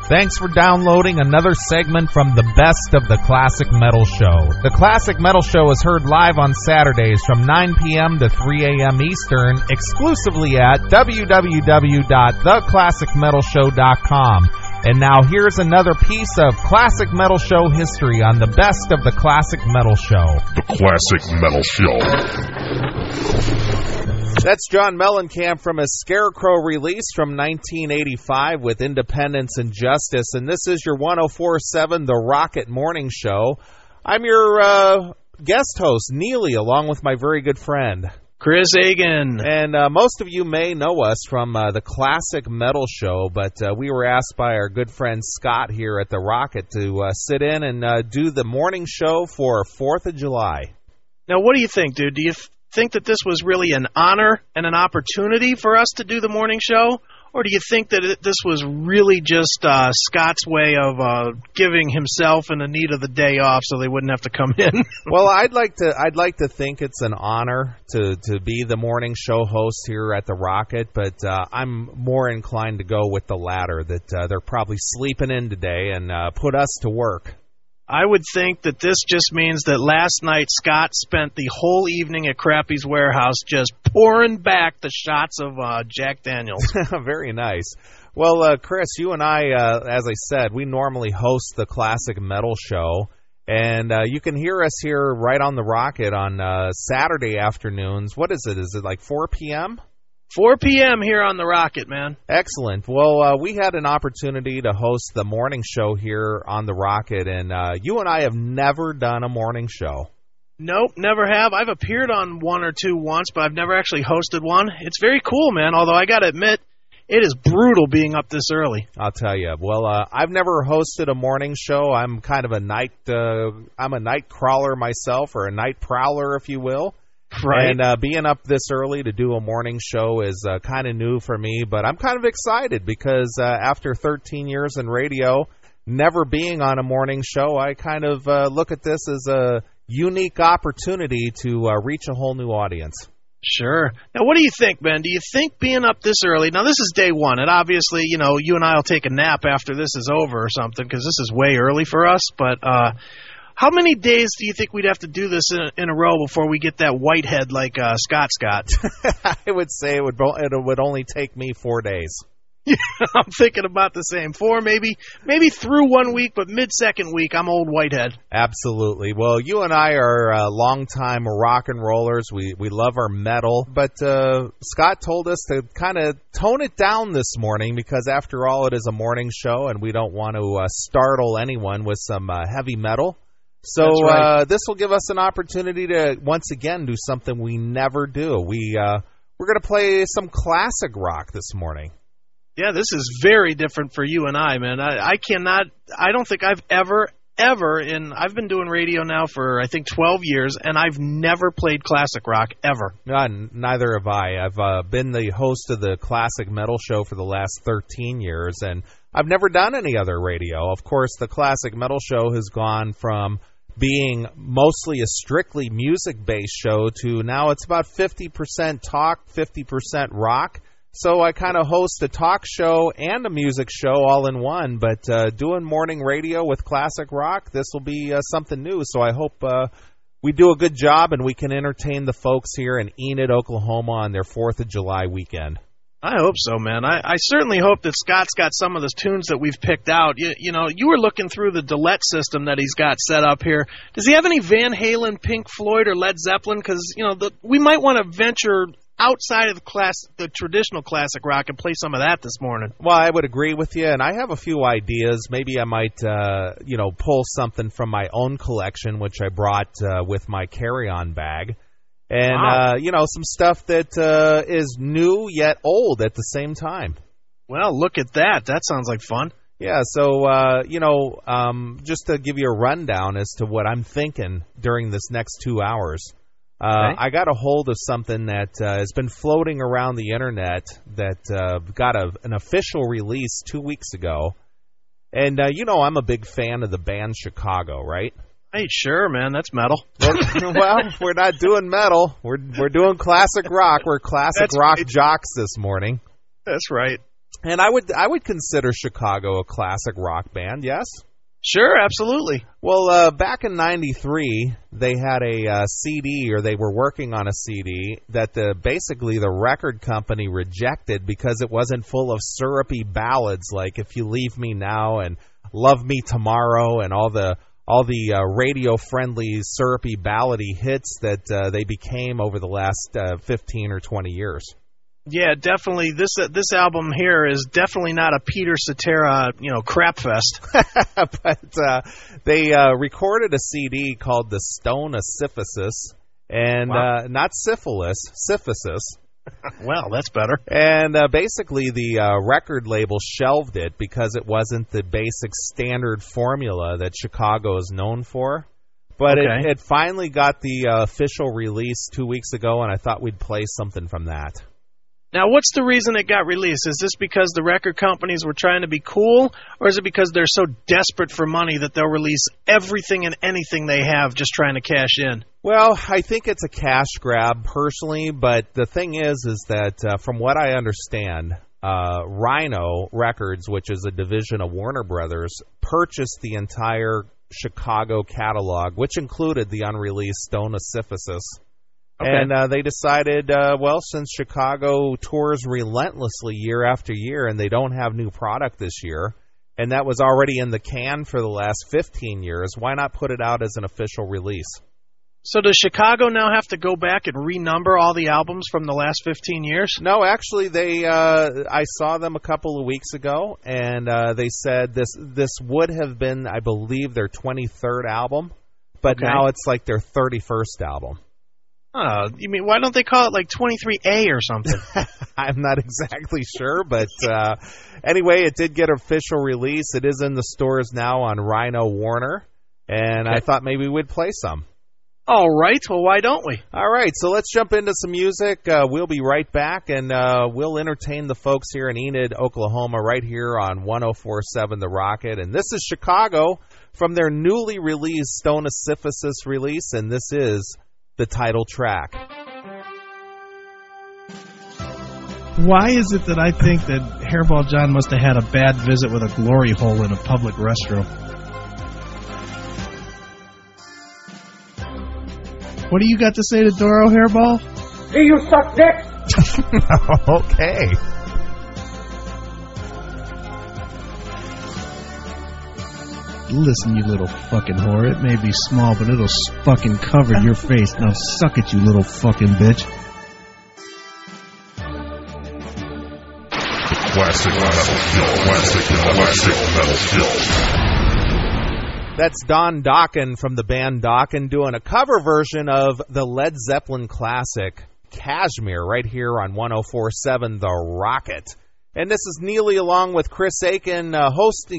Thanks for downloading another segment from the Best of the Classic Metal Show. The Classic Metal Show is heard live on Saturdays from 9 p.m. to 3 a.m. Eastern, exclusively at www.theclassicmetalshow.com. And now here's another piece of Classic Metal Show history on the Best of the Classic Metal Show. The Classic Metal Show. That's John Mellencamp from his Scarecrow release from 1985 with Independence and Justice. And this is your 104.7 The Rocket Morning Show. I'm your guest host, Neeley, along with my very good friend, Chris Hagen. And most of you may know us from the Classic Metal Show, but we were asked by our good friend Scott here at the Rocket to sit in and do the morning show for 4th of July. Now, what do you think, dude? Do you think that this was really an honor and an opportunity for us to do the morning show? Or do you think that this was really just Scott's way of giving himself and Anita the day off so they wouldn't have to come in? Well, I'd like to think it's an honor to be the morning show host here at the Rocket, but I'm more inclined to go with the latter, that they're probably sleeping in today and put us to work. I would think that this just means that last night Scott spent the whole evening at Crappy's Warehouse just pouring back the shots of Jack Daniels. Very nice. Well, Chris, you and I, as I said, we normally host the Classic Metal Show, and you can hear us here right on the Rocket on Saturday afternoons. What is it? Is it like 4 p.m.? 4 p.m. here on the Rocket, man. Excellent. Well, we had an opportunity to host the morning show here on the Rocket, and you and I have never done a morning show. Nope, never have. I've appeared on one or two once, but I've never actually hosted one. It's very cool, man, although I got to admit, it is brutal being up this early. I'll tell you. Well, I've never hosted a morning show. I'm kind of a night crawler myself, or a night prowler, if you will. Right. And being up this early to do a morning show is kind of new for me, but I'm kind of excited because after 13 years in radio, never being on a morning show, I kind of look at this as a unique opportunity to reach a whole new audience. Sure. Now, what do you think, Ben? Do you think being up this early, now this is day one, and obviously, you know, you and I will take a nap after this is over or something because this is way early for us, but how many days do you think we'd have to do this in a row before we get that white head like Scott's got? I would say it would only take me 4 days. I'm thinking about the same. 4, maybe through 1 week, but mid-second week, I'm old whitehead. Absolutely. Well, you and I are long-time rock and rollers. We love our metal, but Scott told us to kind of tone it down this morning because, after all, it is a morning show, and we don't want to startle anyone with some heavy metal. So right. This will give us an opportunity to once again do something we never do. We're going to play some classic rock this morning. Yeah, this is very different for you and I, man. I don't think I've ever, I've been doing radio now for, I think, 12 years, and I've never played classic rock, ever. Neither have I. I've been the host of the Classic Metal Show for the last 13 years, and I've never done any other radio. Of course, the Classic Metal Show has gone from being mostly a strictly music-based show to now it's about 50% talk, 50% rock. So I kind of host a talk show and a music show all in one, but doing morning radio with classic rock, this will be something new. So I hope we do a good job and we can entertain the folks here in Enid, Oklahoma on their 4th of July weekend. I hope so, man. I certainly hope that Scott's got some of the tunes that we've picked out. You know, you were looking through the Delette system that he's got set up here. Does he have any Van Halen, Pink Floyd, or Led Zeppelin? Because, you know, we might want to venture outside of the traditional classic rock and play some of that this morning. Well, I would agree with you, and I have a few ideas. Maybe I might, pull something from my own collection, which I brought with my carry-on bag. And, wow. Some stuff that is new yet old at the same time. Well, look at that. That sounds like fun. Yeah, so, just to give you a rundown as to what I'm thinking during this next 2 hours, okay. I got a hold of something that has been floating around the Internet that got an official release 2 weeks ago. And, I'm a big fan of the band Chicago, right? Hey, sure, man. That's metal. Well, we're not doing metal. We're doing classic rock. We're classic rock jocks this morning. That's right. And I would consider Chicago a classic rock band, yes? Sure, absolutely. Well, back in '93, they had a CD, or they were working on a CD, that basically the record company rejected because it wasn't full of syrupy ballads like If You Leave Me Now and Love Me Tomorrow and all the radio-friendly, syrupy, ballady hits that they became over the last 15 or 20 years. Yeah, definitely. This album here is definitely not a Peter Cetera, crap fest. But they recorded a CD called The Stone of Syphilis, and not syphilis, syphilis. Well, that's better. And basically the record label shelved it because it wasn't the basic standard formula that Chicago is known for. But okay. it finally got the official release 2 weeks ago, and I thought we'd play something from that. Now, what's the reason it got released? Is this because the record companies were trying to be cool, or is it because they're so desperate for money that they'll release everything and anything they have just trying to cash in? Well, I think it's a cash grab personally, but the thing is that from what I understand, Rhino Records, which is a division of Warner Brothers, purchased the entire Chicago catalog, which included the unreleased Stone of Syphilis. Okay. And they decided, since Chicago tours relentlessly year after year and they don't have new product this year, and that was already in the can for the last 15 years, why not put it out as an official release? So does Chicago now have to go back and renumber all the albums from the last 15 years? No, actually, I saw them a couple of weeks ago, and they said this would have been, I believe, their 23rd album, but now it's like their 31st album. You mean, why don't they call it like 23A or something? I'm not exactly sure, but anyway, it did get an official release. It is in the stores now on Rhino Warner, and I thought maybe we'd play some. All right, well, why don't we? All right, so let's jump into some music. We'll be right back, and we'll entertain the folks here in Enid, Oklahoma, right here on 104.7 The Rocket. And this is Chicago from their newly released Stone of Syphilis release, and this is the title track. Why is it that I think that Hairball John must have had a bad visit with a glory hole in a public restroom? What do you got to say to Doro, Hairball? Do you suck dick? Okay. Listen, you little fucking whore. It may be small, but it'll fucking cover your face. Now suck it, you little fucking bitch. Classic metal show. That's Don Dokken from the band Dokken doing a cover version of the Led Zeppelin classic Kashmir right here on 104.7 The Rocket. And this is Neeley along with Chris Aiken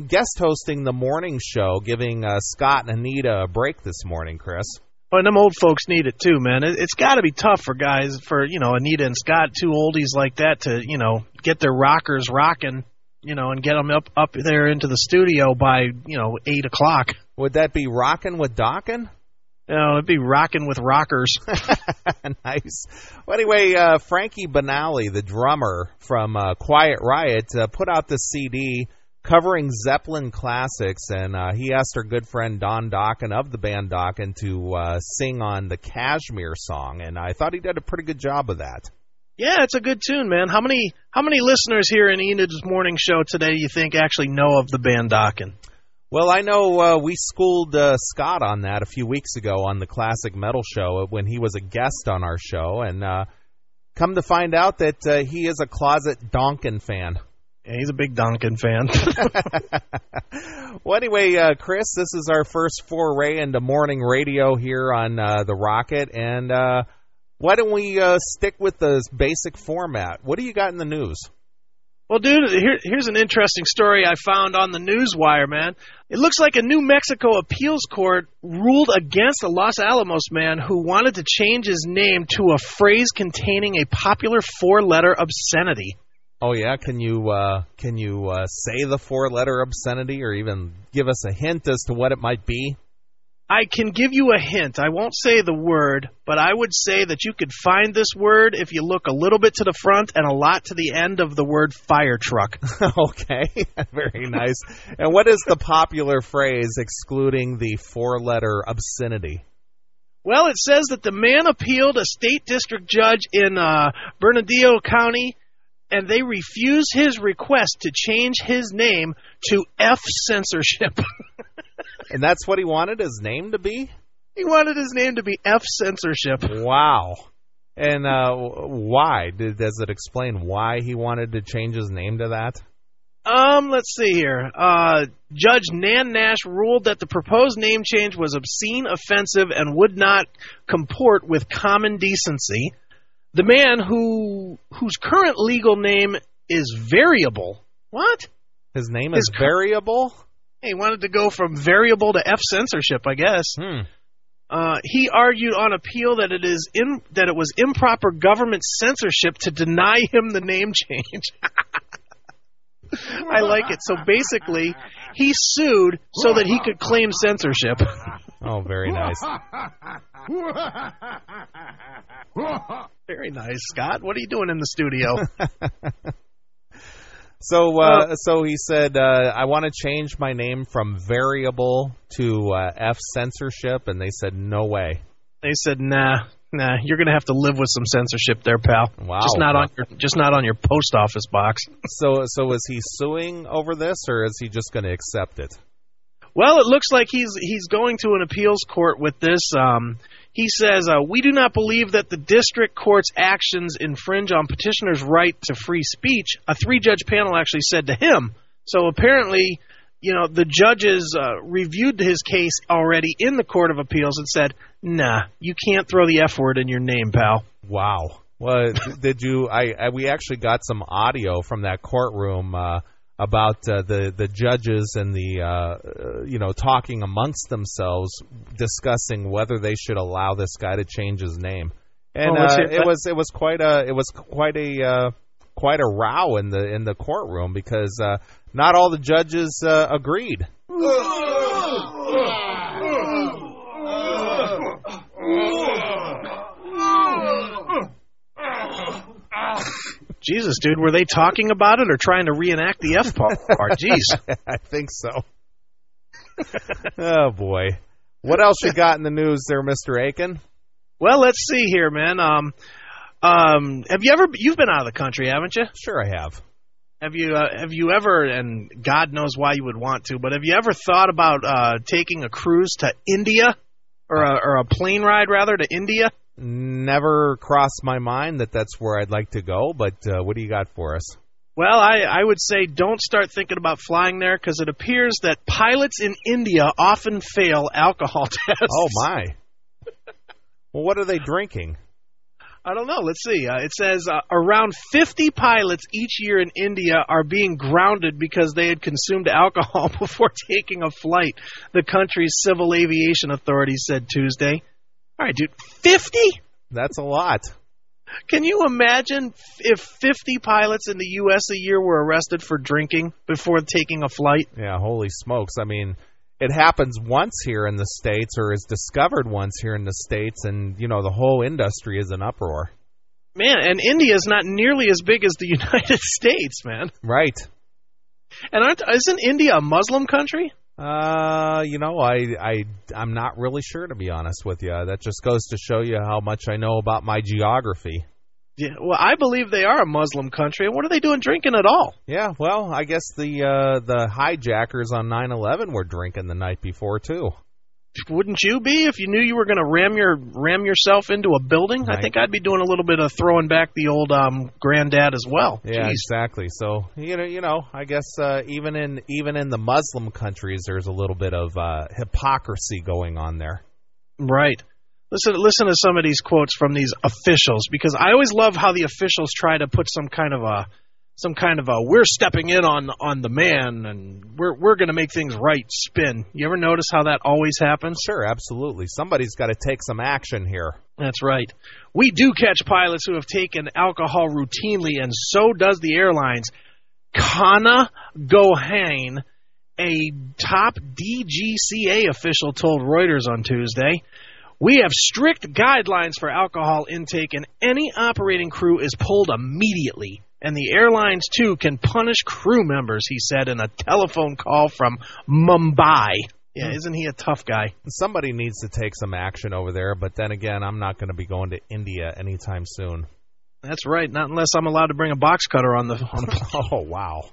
guest hosting the morning show, giving Scott and Anita a break this morning, Chris. Well, and them old folks need it too, man. It's got to be tough for guys, for, Anita and Scott, two oldies like that, to, get their rockers rocking, and get them up there into the studio by, 8 o'clock. Would that be rocking with Dokken? No, it'd be rocking with rockers. Nice. Well, anyway, Frankie Banali, the drummer from Quiet Riot, put out this CD covering Zeppelin classics, and he asked our good friend Don Dokken of the band Dokken to sing on the Kashmir song, and I thought he did a pretty good job of that. Yeah, it's a good tune, man. How many listeners here in Enid's morning show today you think actually know of the band Dokken? Well, I know we schooled Scott on that a few weeks ago on the Classic Metal Show when he was a guest on our show, and come to find out that he is a closet Dokken fan. Yeah, he's a big Dokken fan. Well, anyway, Chris, this is our first foray into morning radio here on The Rocket, and why don't we stick with the basic format? What do you got in the news? Well, dude, here's an interesting story I found on the Newswire, man. It looks like a New Mexico appeals court ruled against a Los Alamos man who wanted to change his name to a phrase containing a popular four-letter obscenity. Oh, yeah? Can you say the four-letter obscenity or even give us a hint as to what it might be? I can give you a hint. I won't say the word, but I would say that you could find this word if you look a little bit to the front and a lot to the end of the word fire truck. Okay, very nice. And what is the popular phrase excluding the four-letter obscenity? Well, it says that the man appealed a state district judge in Bernalillo County, and they refused his request to change his name to F censorship. And that's what he wanted his name to be? He wanted his name to be F censorship. Wow. And why? Does it explain why he wanted to change his name to that? Let's see here. Judge Nan Nash ruled that the proposed name change was obscene, offensive, and would not comport with common decency. The man whose current legal name is variable. What? His name is variable? He wanted to go from variable to F censorship, I guess. He argued on appeal that it was improper government censorship to deny him the name change. I like it. So basically, he sued so that he could claim censorship. Oh, very nice. Very nice, Scott. What are you doing in the studio? So he said, I want to change my name from variable to F censorship, and they said, no way. They said, nah, you're going to have to live with some censorship there, pal. Wow. Just not on your post office box. So is he suing over this, or is he just going to accept it? Well, it looks like he's going to an appeals court with this. He says, we do not believe that the district court's actions infringe on petitioner's right to free speech. A 3-judge panel actually said to him. So apparently, the judges reviewed his case already in the Court of Appeals and said, nah, you can't throw the F word in your name, pal. Wow. Well, did you? We actually got some audio from that courtroom about the judges and the talking amongst themselves, discussing whether they should allow this guy to change his name. And it was quite a row in the courtroom because not all the judges agreed. Jesus, dude, were they talking about it or trying to reenact the F part? Jeez. I think so. Oh, boy. What else you got in the news there, Mr. Aiken? Well, let's see here, man. You've been out of the country, haven't you? Sure I have. Have you ever, and God knows why you would want to, but have you ever thought about taking a cruise to India or a plane ride, rather, to India? Never crossed my mind that that's where I'd like to go, but what do you got for us? Well, I would say don't start thinking about flying there because it appears that pilots in India often fail alcohol tests. Oh, my. Well, what are they drinking? I don't know. Let's see. It says around 50 pilots each year in India are being grounded because they had consumed alcohol before taking a flight, the country's civil aviation authorities said Tuesday. All right, dude, 50? That's a lot. Can you imagine if 50 pilots in the U.S. a year were arrested for drinking before taking a flight? Yeah, holy smokes. I mean, it happens once here in the States or is discovered once here in the States, and, the whole industry is in uproar. Man, and India is not nearly as big as the United States, man. Right. And isn't India a Muslim country? I'm not really sure, to be honest with you. That just goes to show you how much I know about my geography. Yeah, well, I believe they are a Muslim country. And what are they doing drinking at all? Yeah, well, I guess the hijackers on 9/11 were drinking the night before, too. Wouldn't you be if you knew you were going to ram yourself into a building? Right. I think I'd be doing a little bit of throwing back the old granddad as well. Yeah, Jeez. Exactly. So I guess even in the Muslim countries, there's a little bit of hypocrisy going on there. Right. Listen to some of these quotes from these officials, because I always love how the officials try to put some kind of a we're stepping in on the man and we're going to make things right spin. You ever notice how that always happens? Sure, absolutely. Somebody's got to take some action here. That's right. We do catch pilots who have taken alcohol routinely, and so does the airlines. Kana Gohain A top DGCA official told Reuters on Tuesday, "We have strict guidelines for alcohol intake, and any operating crew is pulled immediately. And the airlines, too, can punish crew members," he said in a telephone call from Mumbai. Yeah, isn't he a tough guy? Somebody needs to take some action over there, but then again, I'm not going to be going to India anytime soon. That's right, not unless I'm allowed to bring a box cutter on the plane. Oh, wow.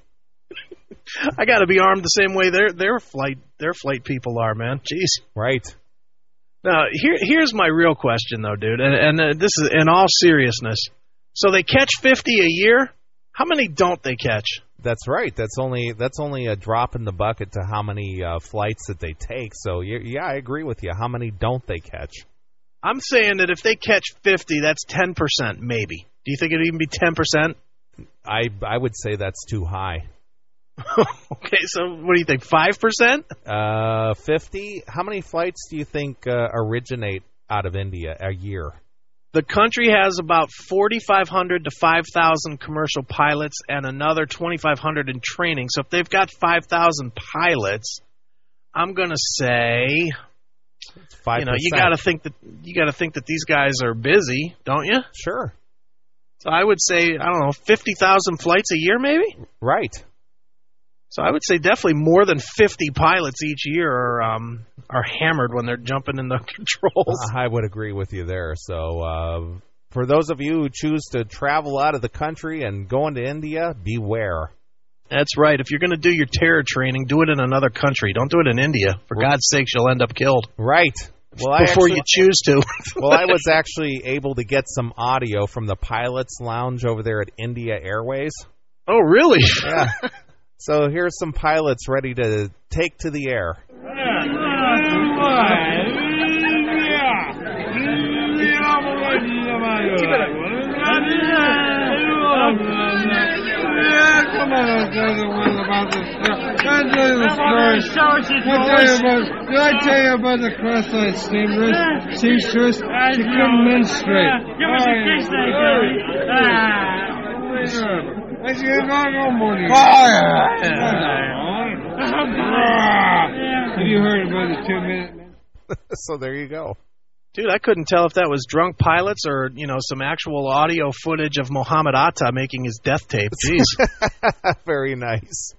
I got to be armed the same way their flight people are, man. Jeez. Right. Now, here's my real question, though, dude, and this is in all seriousness. So they catch 50 a year? How many don't they catch? That's right. That's only a drop in the bucket to how many flights that they take. So, yeah, I agree with you. How many don't they catch? I'm saying that if they catch 50, that's 10% maybe. Do you think it'd even be 10%? I would say that's too high. Okay, so what do you think, 5%? 50? How many flights do you think originate out of India a year? The country has about 4,500 to 5,000 commercial pilots and another 2,500 in training. So if they've got 5,000 pilots, I'm going to say, 5%. You got to think that these guys are busy, don't you? Sure. So I would say, I don't know, 50,000 flights a year maybe? Right. So I would say definitely more than 50 pilots each year are hammered when they're jumping in the controls. I would agree with you there. So for those of you who choose to travel out of the country and go into India, beware. That's right. If you're going to do your terror training, do it in another country. Don't do it in India. For God's sakes, you'll end up killed. Right. Well, before you choose to. Well, I was actually able to get some audio from the pilot's lounge over there at India Airways. Oh, really? Yeah. So here's some pilots ready to take to the air. Come on, I'll tell you about the story. Did I tell you about the cross-eyed seamstress? She couldn't menstruate. Give us a kiss there, Gary. I said, no more. Have you heard about the 2-minute man? So there you go. Dude, I couldn't tell if that was drunk pilots or, some actual audio footage of Muhammad Atta making his death tape. Jeez. Very nice.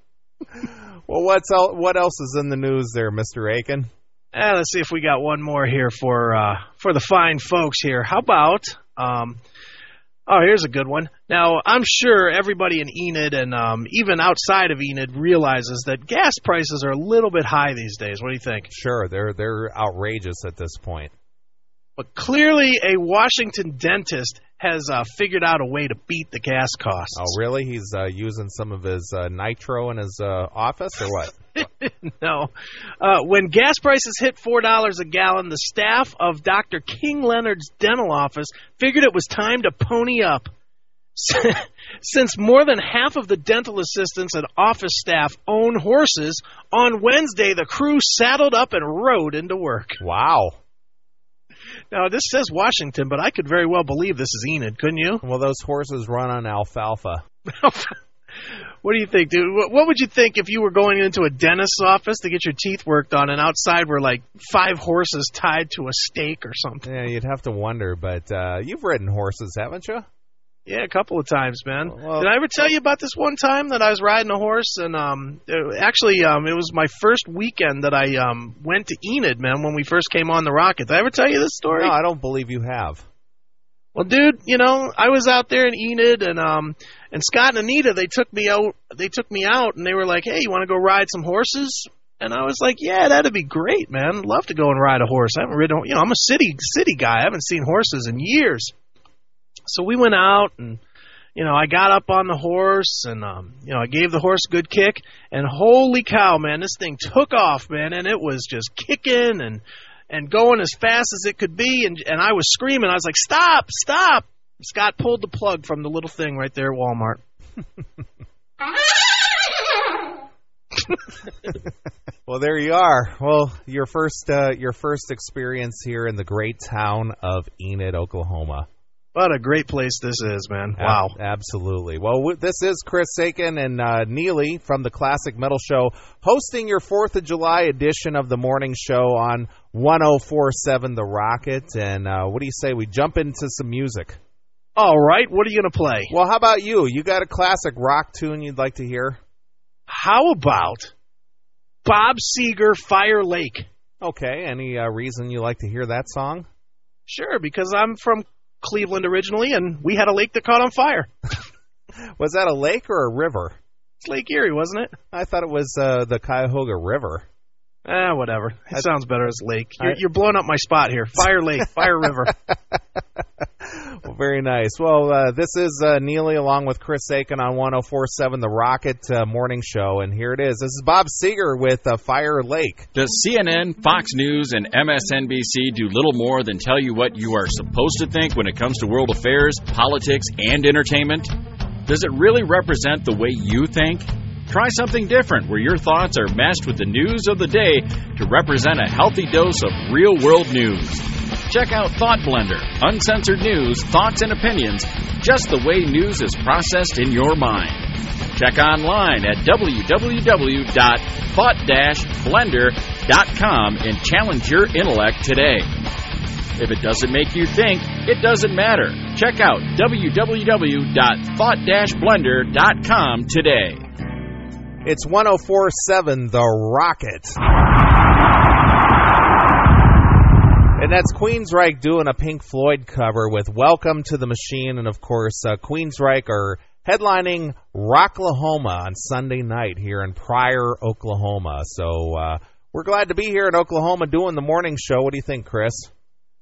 Well, what else is in the news there, Mr. Aiken? Let's see if we got one more here for the fine folks here. How about, here's a good one. Now, I'm sure everybody in Enid and even outside of Enid realizes that gas prices are a little bit high these days. What do you think? Sure, they're outrageous at this point. But clearly a Washington dentist has figured out a way to beat the gas costs. Oh, really? He's using some of his nitro in his office, or what? No. When gas prices hit $4 a gallon, the staff of Dr. King Leonard's dental office figured it was time to pony up. Since more than half of the dental assistants and office staff own horses, on Wednesday the crew saddled up and rode into work. Wow. Now, this says Washington, but I could very well believe this is Enid, couldn't you? Well, those horses run on alfalfa. What do you think, dude? What would you think if you were going into a dentist's office to get your teeth worked on and outside were like 5 horses tied to a stake or something? Yeah, you'd have to wonder, but you've ridden horses, haven't you? Yeah, a couple of times, man. Well, did I ever tell you about this one time that I was riding a horse? And it was my first weekend that I went to Enid, man, when we first came on the Rocket. Did I ever tell you this story? No, I don't believe you have. Well, dude, I was out there in Enid, and Scott and Anita, they took me out, and they were like, "Hey, you want to go ride some horses?" And I was like, "Yeah, that'd be great, man. I'd love to go and ride a horse. I haven't ridden, I'm a city guy. I haven't seen horses in years." So we went out, and I got up on the horse, and I gave the horse a good kick, and holy cow, man, this thing took off, man, and it was just kicking and going as fast as it could be, and I was screaming. I was like, "Stop, stop!" Scott pulled the plug from the little thing right there at Walmart. Well, there you are. Well, your first experience here in the great town of Enid, Oklahoma. What a great place this is, man. Wow. Absolutely. Well, this is Chris Sagan and Neeley from the Classic Metal Show hosting your 4th of July edition of the morning show on 104.7 The Rocket. And what do you say we jump into some music? All right. What are you going to play? Well, how about you? You got a classic rock tune you'd like to hear? How about Bob Seger, Firelake? Okay. Any reason you like to hear that song? Sure, because I'm from Cleveland originally, and we had a lake that caught on fire. Was that a lake or a river? It's Lake Erie, wasn't it? I thought it was the Cuyahoga River. Whatever. It sounds better as lake. You're blowing up my spot here. Fire Lake, Fire River. Well, very nice. Well, this is Neeley along with Chris Sagan on 104.7 The Rocket Morning Show, and here it is. This is Bob Seger with Fire Lake. Does CNN, Fox News, and MSNBC do little more than tell you what you are supposed to think when it comes to world affairs, politics, and entertainment? Does it really represent the way you think? Try something different where your thoughts are meshed with the news of the day to represent a healthy dose of real-world news. Check out Thought Blender, uncensored news, thoughts, and opinions, just the way news is processed in your mind. Check online at www.thought-blender.com and challenge your intellect today. If it doesn't make you think, it doesn't matter. Check out www.thought-blender.com today. It's 104.7 The Rocket. And that's Queensryche doing a Pink Floyd cover with Welcome to the Machine. And, of course, Queensryche are headlining Rocklahoma on Sunday night here in Pryor, Oklahoma. So we're glad to be here in Oklahoma doing the morning show. What do you think, Chris?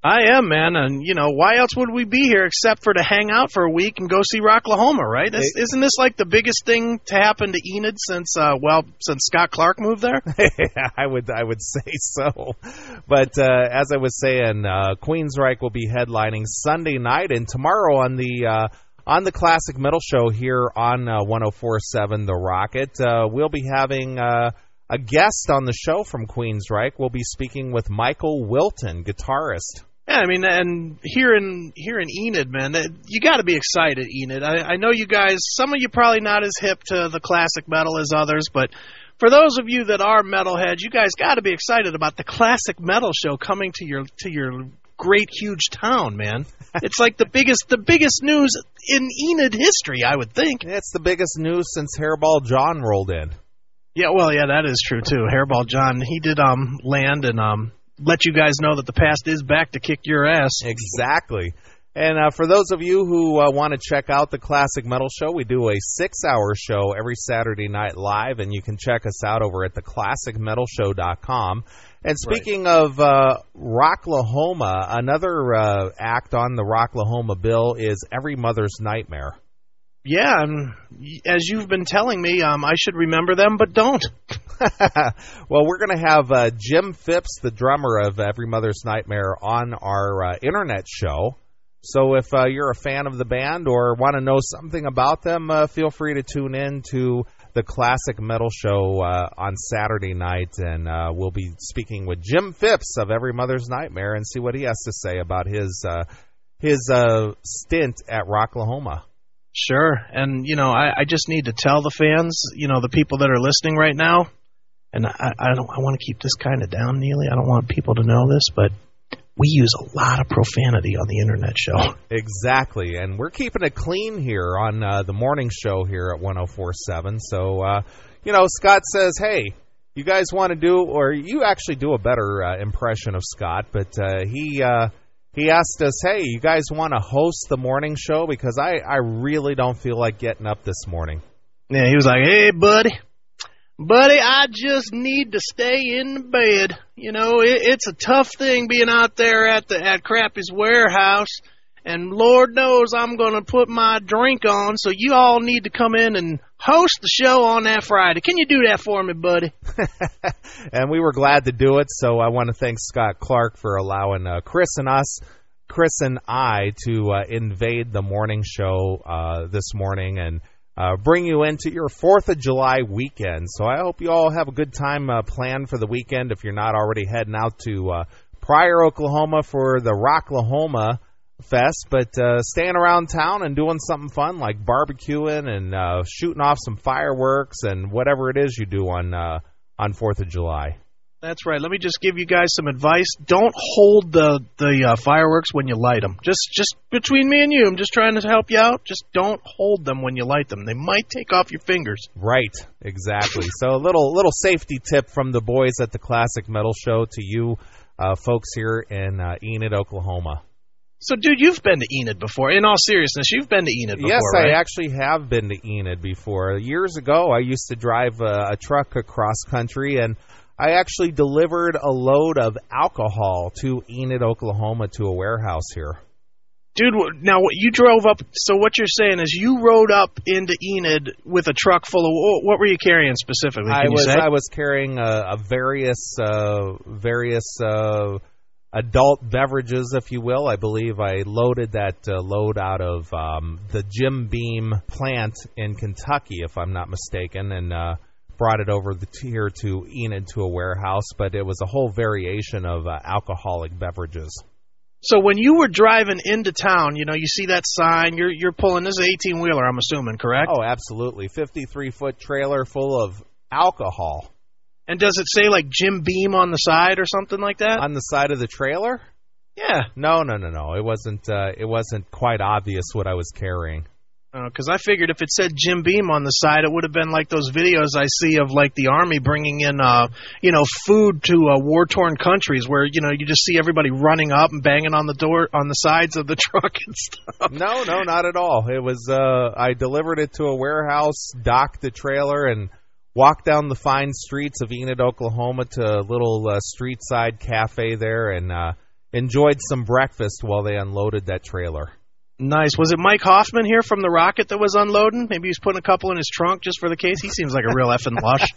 I am, man, and, why else would we be here except for to hang out for a week and go see Rocklahoma, right? Isn't this like the biggest thing to happen to Enid since Scott Clark moved there? Yeah, I would say so. But as I was saying, Queensryche will be headlining Sunday night, and tomorrow on the Classic Metal Show here on 104.7 The Rocket, we'll be having a guest on the show from Queensryche. We'll be speaking with Michael Wilton, guitarist. Yeah, I mean, and here in Enid, man, you got to be excited, Enid. I know you guys, some of you probably not as hip to the classic metal as others, but for those of you that are metalheads, you guys got to be excited about the Classic Metal Show coming to your great huge town, man. It's like the biggest news in Enid history, I would think. It's the biggest news since Hairball John rolled in. Yeah, well, yeah, that is true too. Hairball John, he did land and let you guys know that the past is back to kick your ass. Exactly. And for those of you who want to check out the Classic Metal Show, we do a 6-hour show every Saturday night live, and you can check us out over at theclassicmetalshow.com. And speaking of Rocklahoma, another act on the Rocklahoma bill is Every Mother's Nightmare. Yeah, and as you've been telling me, I should remember them, but don't. Well, we're going to have Jim Phipps, the drummer of Every Mother's Nightmare, on our internet show. So if you're a fan of the band or want to know something about them, feel free to tune in to the Classic Metal Show on Saturday night, and we'll be speaking with Jim Phipps of Every Mother's Nightmare and see what he has to say about his stint at Rocklahoma. Sure, and, I just need to tell the fans, the people that are listening right now, and I want to keep this kind of down, Neeley. I don't want people to know this, but we use a lot of profanity on the internet show. Exactly, and we're keeping it clean here on the morning show here at 104.7. So, Scott says, hey, you guys want to do, or you actually do a better impression of Scott, but he asked us, hey, you guys want to host the morning show? Because I really don't feel like getting up this morning. Yeah, he was like, hey, buddy, I just need to stay in the bed. It's a tough thing being out there at Crappy's warehouse, and Lord knows I'm going to put my drink on, so you all need to come in and host the show on that Friday. Can you do that for me, buddy? And we were glad to do it, so I want to thank Scott Clark for allowing Chris and I to invade the morning show this morning and bring you into your 4th of July weekend. So I hope you all have a good time planned for the weekend if you're not already heading out to Pryor, Oklahoma for the Rocklahoma fest, but staying around town and doing something fun like barbecuing and shooting off some fireworks and whatever it is you do on 4th of July. That's right. Let me just give you guys some advice. Don't hold the fireworks when you light them. Just between me and you, I'm just trying to help you out. Just don't hold them when you light them. They might take off your fingers. Right, exactly. So a little safety tip from the boys at the Classic Metal Show to you folks here in Enid, Oklahoma. So, dude, you've been to Enid before. In all seriousness, you've been to Enid before, yes, right? I actually have been to Enid before. Years ago, I used to drive a truck across country, and I actually delivered a load of alcohol to Enid, Oklahoma, to a warehouse here. Dude, now you drove up, so what you're saying is you rode up into Enid with a truck full of, what were you carrying specifically? I was carrying a various adult beverages, if you will. I believe I loaded that load out of the Jim Beam plant in Kentucky, if I'm not mistaken, and brought it over here to Enid to a warehouse, but it was a whole variation of alcoholic beverages. So when you were driving into town, you see that sign, you're pulling, this is an 18-wheeler, I'm assuming, correct? Oh, absolutely. 53-foot trailer full of alcohol. And does it say, like, Jim Beam on the side or something like that? On the side of the trailer? Yeah. No. It wasn't quite obvious what I was carrying. Because I figured if it said Jim Beam on the side, it would have been like those videos I see of, like, the Army bringing in, food to war-torn countries where, you just see everybody running up and banging on the door, on the sides of the truck and stuff. No, not at all. It was, I delivered it to a warehouse, docked the trailer, and walked down the fine streets of Enid, Oklahoma to a little street-side cafe there and enjoyed some breakfast while they unloaded that trailer. Nice. Was it Mike Hoffman here from the Rocket that was unloading? Maybe he was putting a couple in his trunk just for the case. He seems like a real effing lush.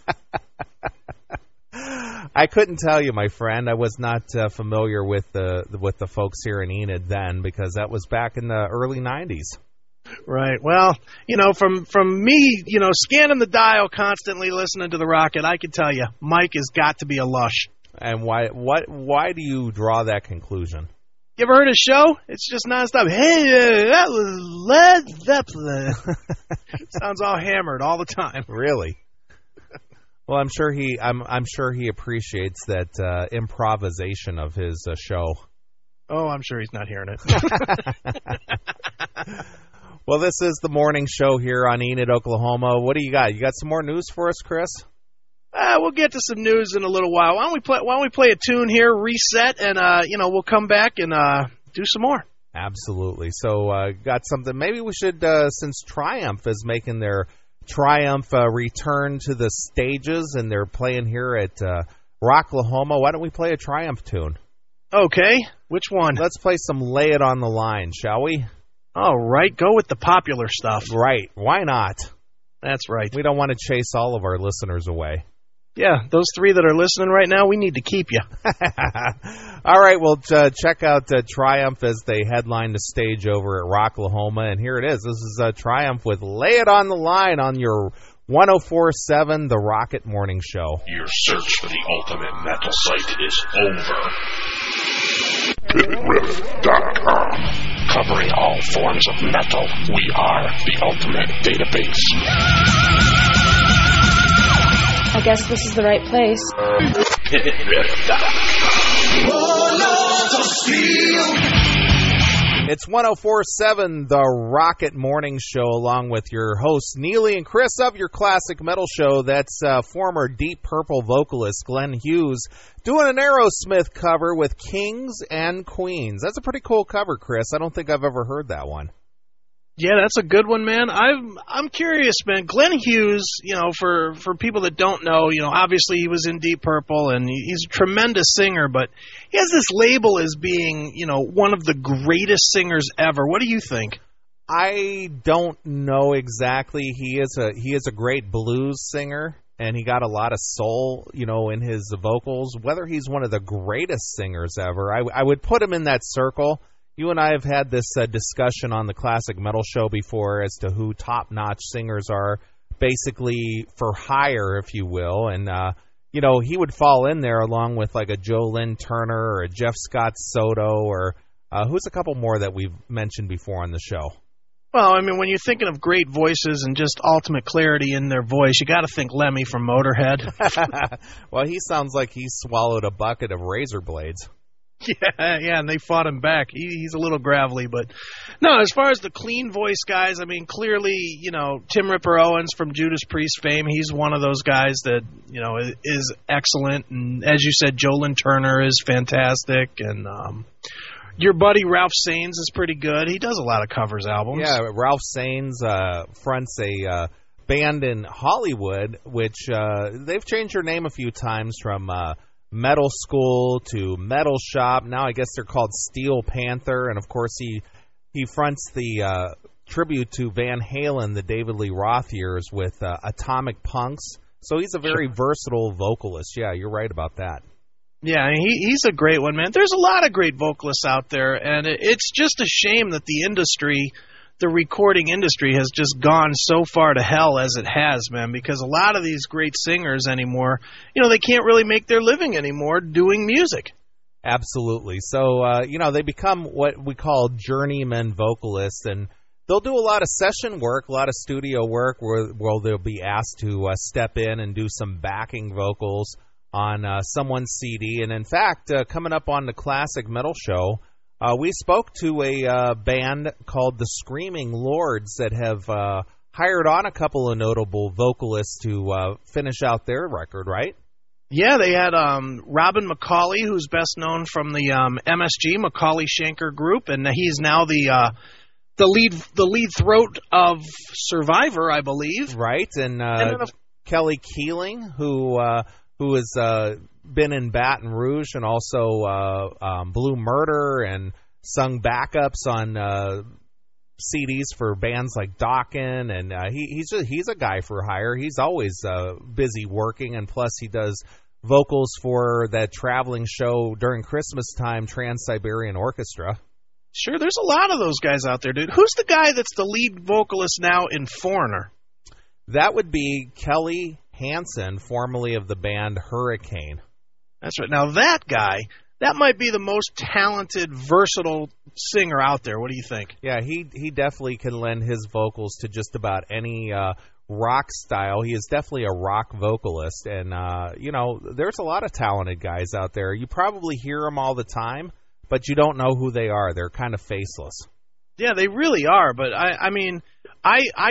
I couldn't tell you, my friend. I was not familiar with the folks here in Enid then, because that was back in the early 90s. Right. Well, from me, scanning the dial constantly, listening to the Rocket, I can tell you, Mike has got to be a lush. And why do you draw that conclusion? You ever heard his show? It's just nonstop. Hey, that was Led Zeppelin. Sounds all hammered all the time. Really? Well, I'm sure he appreciates that improvisation of his show. Oh, I'm sure he's not hearing it. Well, this is the morning show here on Enid, Oklahoma. What do you got? You got some more news for us, Chris? We'll get to some news in a little while. Why don't we play a tune here, reset, and we'll come back and do some more. Absolutely. So, got something. Maybe we should, since Triumph is making their Triumph return to the stages, and they're playing here at Rocklahoma. Why don't we play a Triumph tune? Okay. Which one? Let's play some Lay It on the Line, shall we? All right. Go with the popular stuff. Right. Why not? That's right. We don't want to chase all of our listeners away. Yeah, those three that are listening right now, we need to keep you. All right, well, check out Triumph as they headline the stage over at Rocklahoma, and here it is. This is Triumph with Lay It on the Line on your 104.7 The Rocket Morning Show. Your search for the ultimate metal site is over. BitRiff.com. Covering all forms of metal, we are the ultimate database. I guess this is the right place. It's 104.7 The Rocket Morning Show, along with your hosts, Neeley and Chris of your Classic Metal Show. That's former Deep Purple vocalist Glenn Hughes doing an Aerosmith cover with Kings and Queens. That's a pretty cool cover, Chris. I don't think I've ever heard that one. Yeah, that's a good one, man. I'm curious, man. Glenn Hughes, for people that don't know, obviously he was in Deep Purple and he's a tremendous singer, but he has this label as being, one of the greatest singers ever. What do you think? I don't know exactly. He is a great blues singer, and he got a lot of soul, in his vocals. Whether he's one of the greatest singers ever, I would put him in that circle. You and I have had this discussion on the Classic Metal Show before as to who top-notch singers are, basically for hire, if you will. And, he would fall in there along with like a Joe Lynn Turner or a Jeff Scott Soto or Who's a couple more that we've mentioned before on the show? Well, I mean, when you're thinking of great voices and just ultimate clarity in their voice, you got to think Lemmy from Motorhead. Well, he sounds like he swallowed a bucket of razor blades. Yeah, and they fought him back. He's a little gravelly, but no, as far as the clean voice guys, I mean, clearly, Tim Ripper Owens from Judas Priest fame, he's one of those guys that, is excellent. And as you said, Joe Turner is fantastic. And your buddy Ralph Saenz is pretty good. He does a lot of covers albums. Yeah, Ralph Saenz fronts a band in Hollywood, which they've changed their name a few times from Metal School to Metal Shop. Now I guess they're called Steel Panther, and of course he fronts the tribute to Van Halen, the David Lee Roth years, with Atomic Punks. So he's a very versatile vocalist. Yeah, you're right about that. Yeah, he's a great one, man. There's a lot of great vocalists out there, and it's just a shame that the recording industry has just gone so far to hell as it has, man, because a lot of these great singers anymore, they can't really make their living anymore doing music. Absolutely. So, they become what we call journeyman vocalists, and they'll do a lot of session work, a lot of studio work where they'll be asked to step in and do some backing vocals on someone's CD. And in fact, coming up on the Classic Metal Show, we spoke to a band called the Screaming Lords that have hired on a couple of notable vocalists to finish out their record, right? Yeah, they had Robin McCauley, who's best known from the MSG Macaulay Schenker group, and he's now the lead throat of Survivor, I believe. Right, and Kelly Keeling, who has been in Baton Rouge and also Blue Murder and sung backups on CDs for bands like Dokken, and he's a guy for hire. He's always busy working, and plus he does vocals for that traveling show during Christmas time, Trans-Siberian Orchestra. Sure, there's a lot of those guys out there, dude. Who's the guy that's the lead vocalist now in Foreigner? That would be Kelly Hansen, formerly of the band Hurricane. That's right. Now that guy, that might be the most talented, versatile singer out there. What do you think? Yeah, he definitely can lend his vocals to just about any rock style. He is definitely a rock vocalist, and there's a lot of talented guys out there. You probably hear them all the time, but you don't know who they are. They're kind of faceless. Yeah, they really are. But I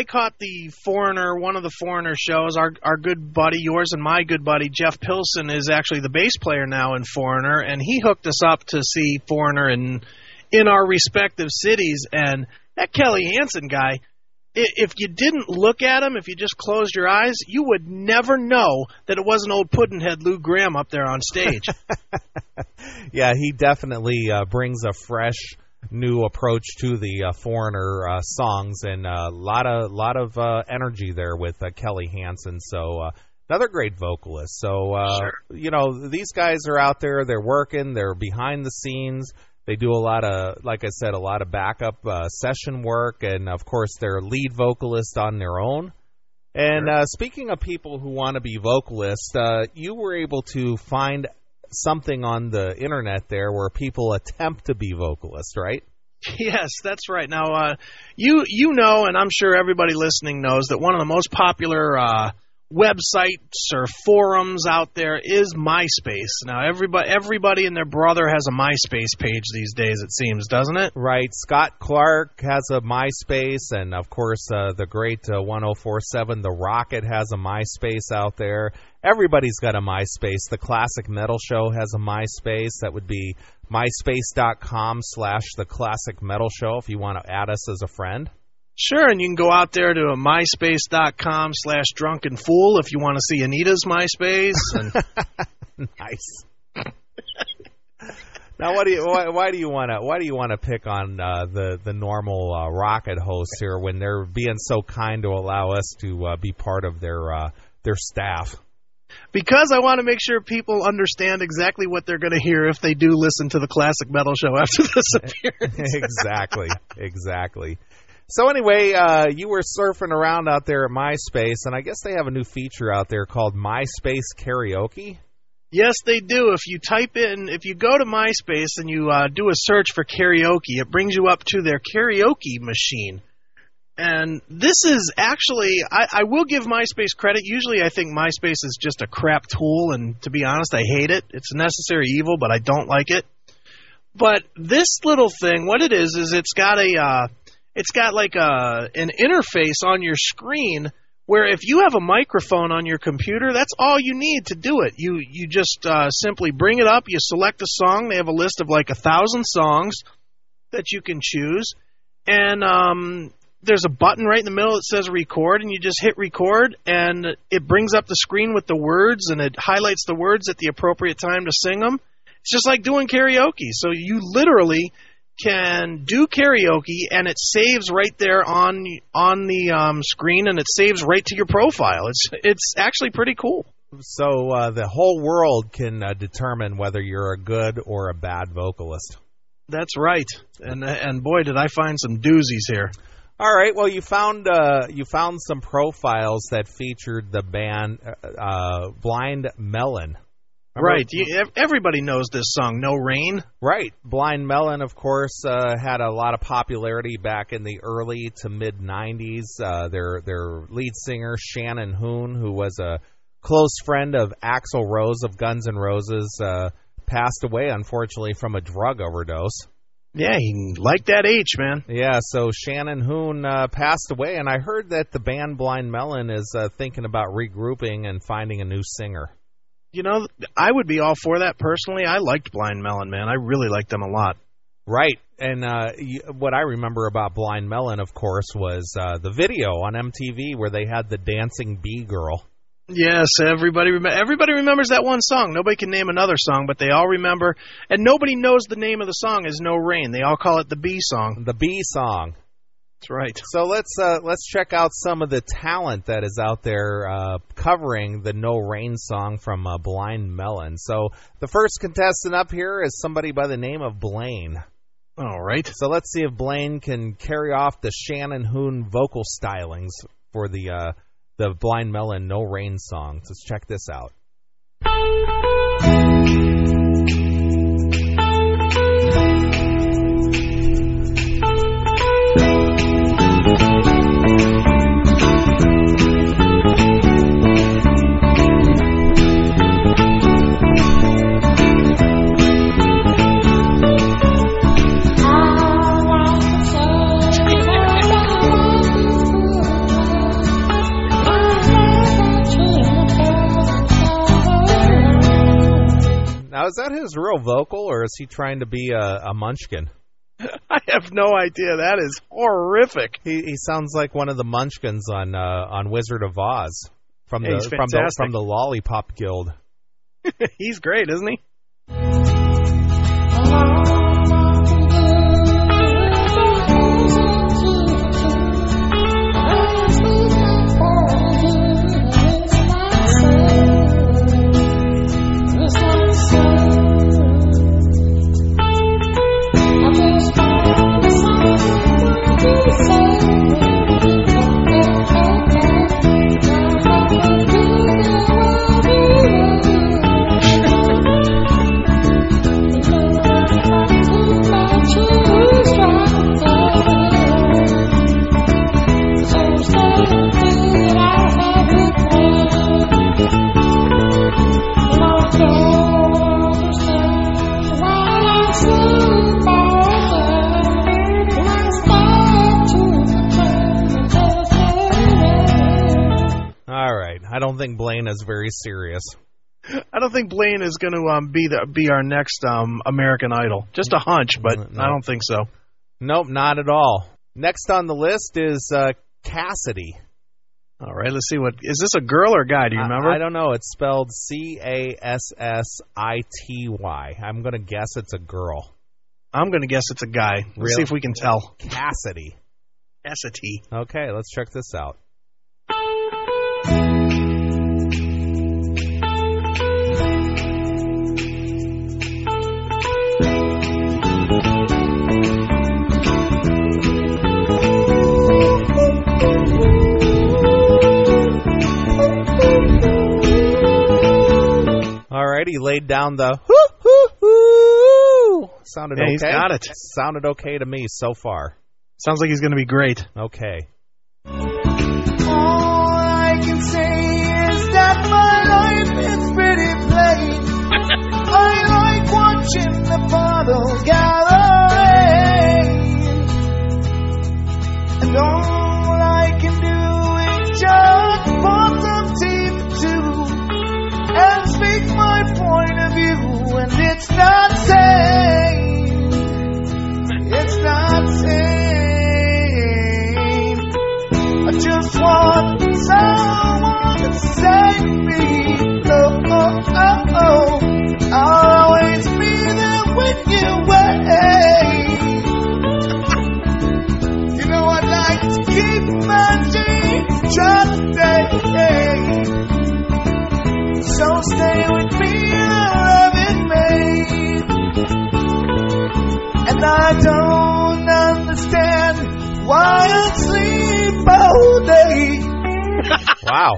caught the Foreigner, one of the Foreigner shows. Our good buddy, yours and my good buddy, Jeff Pilson, is actually the bass player now in Foreigner, and he hooked us up to see Foreigner in our respective cities. And that Kelly Hansen guy, if you didn't look at him, if you just closed your eyes, you would never know that it wasn't old Puddinhead Lou Graham up there on stage. Yeah, he definitely brings a fresh new approach to the Foreigner songs, and a lot of energy there with Kelly Hansen. So another great vocalist. So sure. These guys are out there. They're working. They're behind the scenes. They do a lot of, like I said, a lot of backup session work, and of course they're lead vocalist on their own. And speaking of people who want to be vocalists, you were able to find something on the internet there where people attempt to be vocalists, right? Yes, that's right. Now, you know, and I'm sure everybody listening knows, that one of the most popular websites or forums out there is MySpace. Now, everybody and their brother has a MySpace page these days, it seems, doesn't it? Right. Scott Clark has a MySpace, and, of course, the great 1047 The Rocket has a MySpace out there. Everybody's got a MySpace. The Classic Metal Show has a MySpace. That would be myspace.com/The Classic Metal Show if you want to add us as a friend. Sure, and you can go out there to myspace.com/Drunken Fool if you want to see Anita's MySpace. And nice. Now, why do you want to pick on the normal Rocket hosts here when they're being so kind to allow us to be part of their staff? Because I want to make sure people understand exactly what they're going to hear if they do listen to the Classic Metal Show after this appearance. Exactly. So anyway, you were surfing around out there at MySpace, and I guess they have a new feature out there called Myspace Karaoke. Yes, they do. If you go to MySpace and you do a search for karaoke, it brings you up to their karaoke machine. And this is actually, I will give MySpace credit. Usually I think MySpace is just a crap tool, and to be honest, I hate it. It's a necessary evil, but I don't like it. But this little thing, what it is it's got an interface on your screen where if you have a microphone on your computer, that's all you need to do it. You just simply bring it up, you select a song. They have a list of like 1,000 songs that you can choose. And there's a button right in the middle that says record, and you just hit record, and it brings up the screen with the words, and it highlights the words at the appropriate time to sing them. It's just like doing karaoke. So you literally can do karaoke, and it saves right there on the screen, and it saves right to your profile. It's actually pretty cool. So the whole world can determine whether you're a good or a bad vocalist. That's right. And boy, did I find some doozies here. All right. Well, you found some profiles that featured the band Blind Melon. Right. Everybody knows this song, No Rain. Right. Blind Melon, of course, had a lot of popularity back in the early to mid-'90s. Their lead singer, Shannon Hoon, who was a close friend of Axl Rose of Guns N' Roses, passed away, unfortunately, from a drug overdose. Yeah, he liked that H, man. Yeah, so Shannon Hoon passed away, and I heard that the band Blind Melon is thinking about regrouping and finding a new singer. You know, I would be all for that personally. I liked Blind Melon, man. I really liked them a lot. Right. And what I remember about Blind Melon, of course, was the video on MTV where they had the dancing bee girl. Yes, everybody remembers that one song. Nobody can name another song, but they all remember. And nobody knows the name of the song is No Rain. They all call it the Bee Song. The Bee Song. That's right. So let's check out some of the talent that is out there covering the No Rain song from Blind Melon. So the first contestant up here is somebody by the name of Blaine. All right. So let's see if Blaine can carry off the Shannon Hoon vocal stylings for the Blind Melon No Rain song. Let's check this out. Now, is that his real vocal, or is he trying to be a munchkin? I have no idea. That is horrific. He sounds like one of the munchkins on Wizard of Oz from the Lollipop Guild. He's great, isn't he? I don't think Blaine is very serious. I don't think Blaine is going to be our next American Idol. Just a hunch, but no. I don't think so. Nope, not at all. Next on the list is Cassidy. All right, let's see. Is this a girl or a guy? Do you remember? I don't know. It's spelled Cassity. I'm going to guess it's a girl. I'm going to guess it's a guy. Let's see if we can tell. Cassidy. Cassidy. Okay, let's check this out. right, he laid down the hoo. Sounded okay. He's got it. Sounded okay to me so far. Sounds like he's going to be great. Okay. All I can say is that my life is pretty plain. I like watching the bottles gathering, and all I can do is just pour some tea for two and speak my point of view. And it's not sane. It's not sane. I just want someone to save me. Oh, oh, oh, oh. I'll always be there when you wait. You know I'd like to keep my dreams just stay. So stay with me and love it, mate. And I don't understand why I sleep all day. Wow.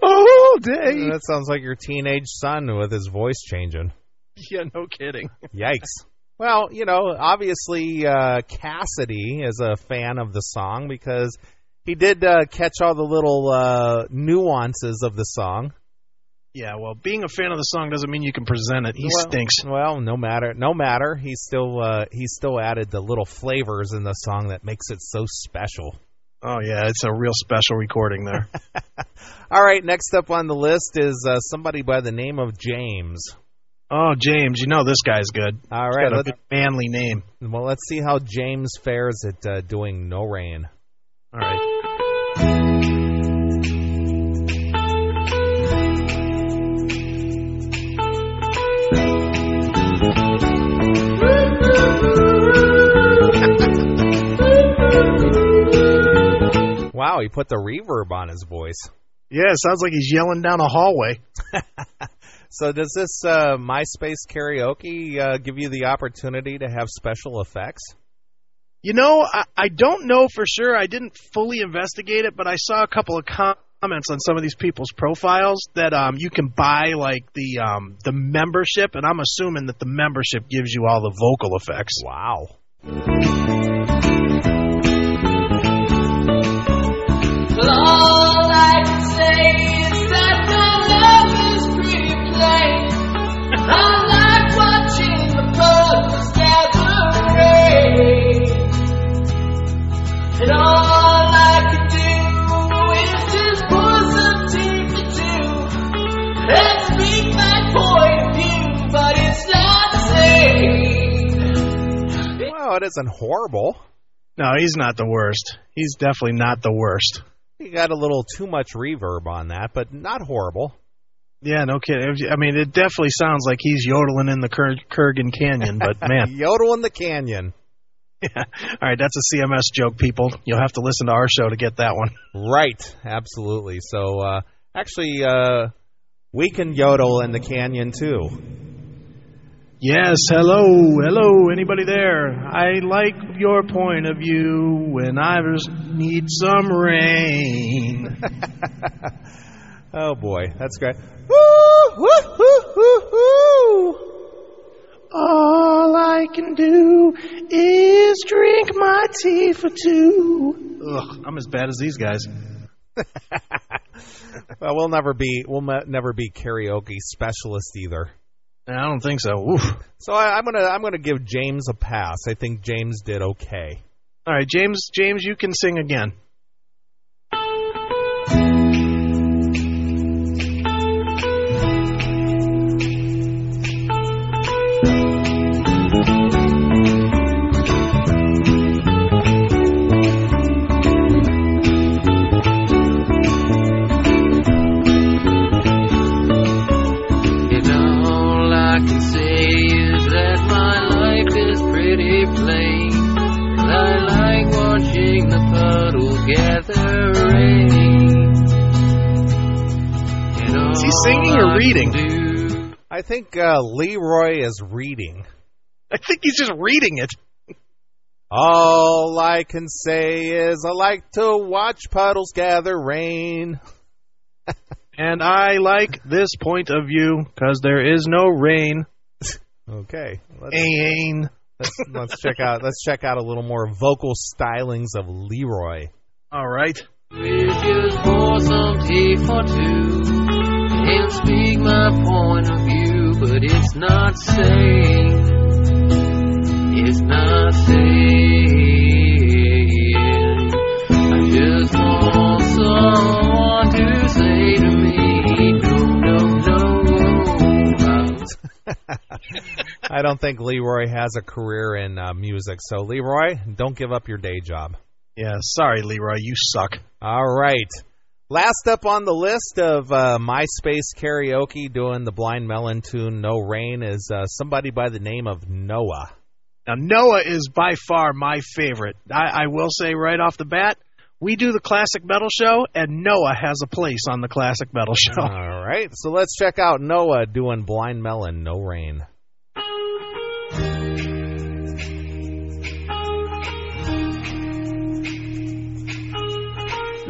All day. That sounds like your teenage son with his voice changing. Yeah, no kidding. Yikes. Well, obviously Cassidy is a fan of the song because he did catch all the little nuances of the song. Yeah, well, being a fan of the song doesn't mean you can present it. He stinks. Well, no matter. He still added the little flavors in the song that makes it so special. Oh, yeah, it's a real special recording there. All right, next up on the list is somebody by the name of James. Oh, James, this guy's good. All right. He's got a good manly name. Well, let's see how James fares at doing No Rain. All right. Wow, he put the reverb on his voice. Yeah, it sounds like he's yelling down a hallway. So does this Myspace Karaoke give you the opportunity to have special effects? I don't know for sure. I didn't fully investigate it, but I saw a couple of comments on some of these people's profiles that you can buy like the membership, and I'm assuming that the membership gives you all the vocal effects. Wow. Well, all I can say is that my love is pretty plain. I like watching the puddles gathering, and all I can do is just pour some tea for two and speak my point of view, but it's not safe. Well, it isn't horrible. No, he's not the worst. He's definitely not the worst. You got a little too much reverb on that, but not horrible. Yeah, no kidding. I mean, it definitely sounds like he's yodeling in the Kurgan Canyon, but man. Yodel in the canyon. Yeah. All right, that's a CMS joke, people. You'll have to listen to our show to get that one. Right, absolutely. So, actually, we can yodel in the canyon, too. Yes, hello, anybody there? I like your point of view when I need some rain. Oh, boy, that's great. Woo, woo, woo, woo, woo. All I can do is drink my tea for two. Ugh, I'm as bad as these guys. Well, we'll never be karaoke specialists either. I don't think so. Oof. So I'm gonna give James a pass. I think James did okay. All right, James, you can sing again. Singing or reading? I think Leroy is reading. I think he's just reading it. All I can say is I like to watch puddles gather rain. And I like this point of view because there is no rain. Okay. Let's check out a little more vocal stylings of Leroy. All right. Just pour some tea for two and speak my point of view, but it's not saying, I just want someone to say to me, no. I don't think Leroy has a career in music, so Leroy, don't give up your day job. Yeah, sorry, Leroy, you suck. All right. Last up on the list of Myspace Karaoke doing the Blind Melon tune No Rain is somebody by the name of Noah. Now, Noah is by far my favorite. I will say right off the bat, we do the Classic Metal Show, and Noah has a place on the Classic Metal Show. All right, so let's check out Noah doing Blind Melon No Rain.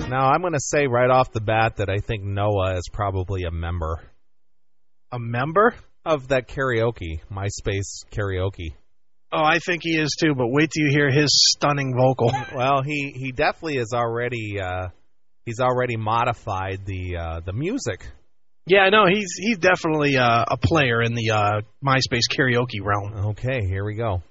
Now, I'm going to say right off the bat that I think Noah is probably a member. A member? Of that karaoke, Myspace Karaoke. Oh, I think he is too, but wait till you hear his stunning vocal. Well, he definitely is already he's already modified the music. Yeah, no, he's definitely a player in the Myspace Karaoke realm. Okay, here we go.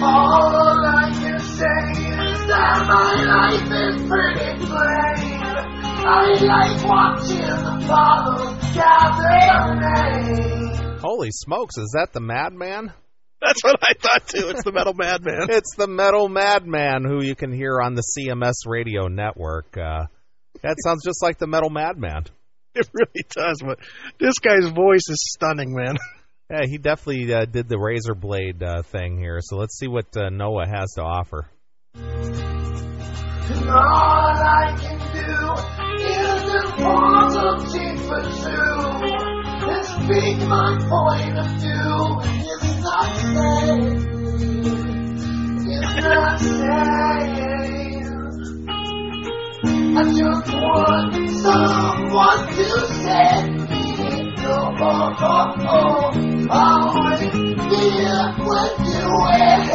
All I can say is that my life is pretty plain. I like watching the bottles gather rain. Holy smokes, is that the Madman? That's what I thought too. It's the Metal Madman. It's the Metal Madman, who you can hear on the CMS radio network. That sounds just like the Metal Madman. It really does, but this guy's voice is stunning, man. Yeah, he definitely did the razor blade thing here. So let's see what Noah has to offer. And all I can do is just pour some tea for two and speak my point of view. It's not safe. It's not safe. I just want someone to set me no. Always here when you wait.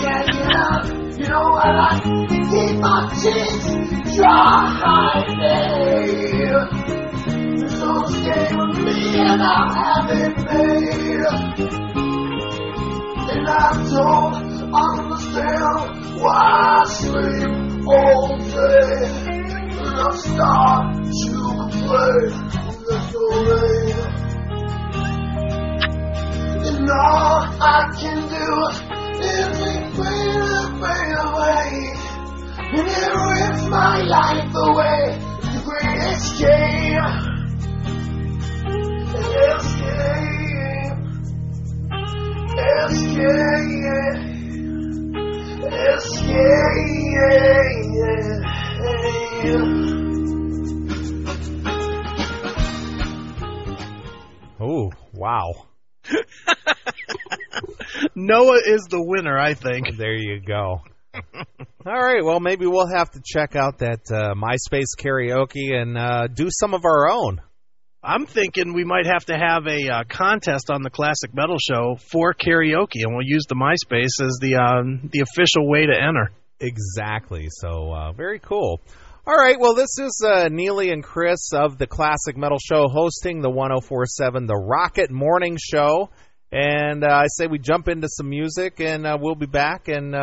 Yeah. You know I like to keep my cheeks dry. So stay with me and I'll have it made. And I don't understand why I sleep all day. And I start to complain with the rain. And all I can do is fade away. And it rips my life away. The great escape. Oh, wow. Noah is the winner, I think. There you go. All right, well, maybe we'll have to check out that Myspace Karaoke and do some of our own. I'm thinking we might have to have a contest on the Classic Metal Show for karaoke, and we'll use the Myspace as the official way to enter. Exactly. So very cool. All right. Well, this is Neeley and Chris of the Classic Metal Show hosting the 104.7 The Rocket Morning Show. And I say we jump into some music, and we'll be back and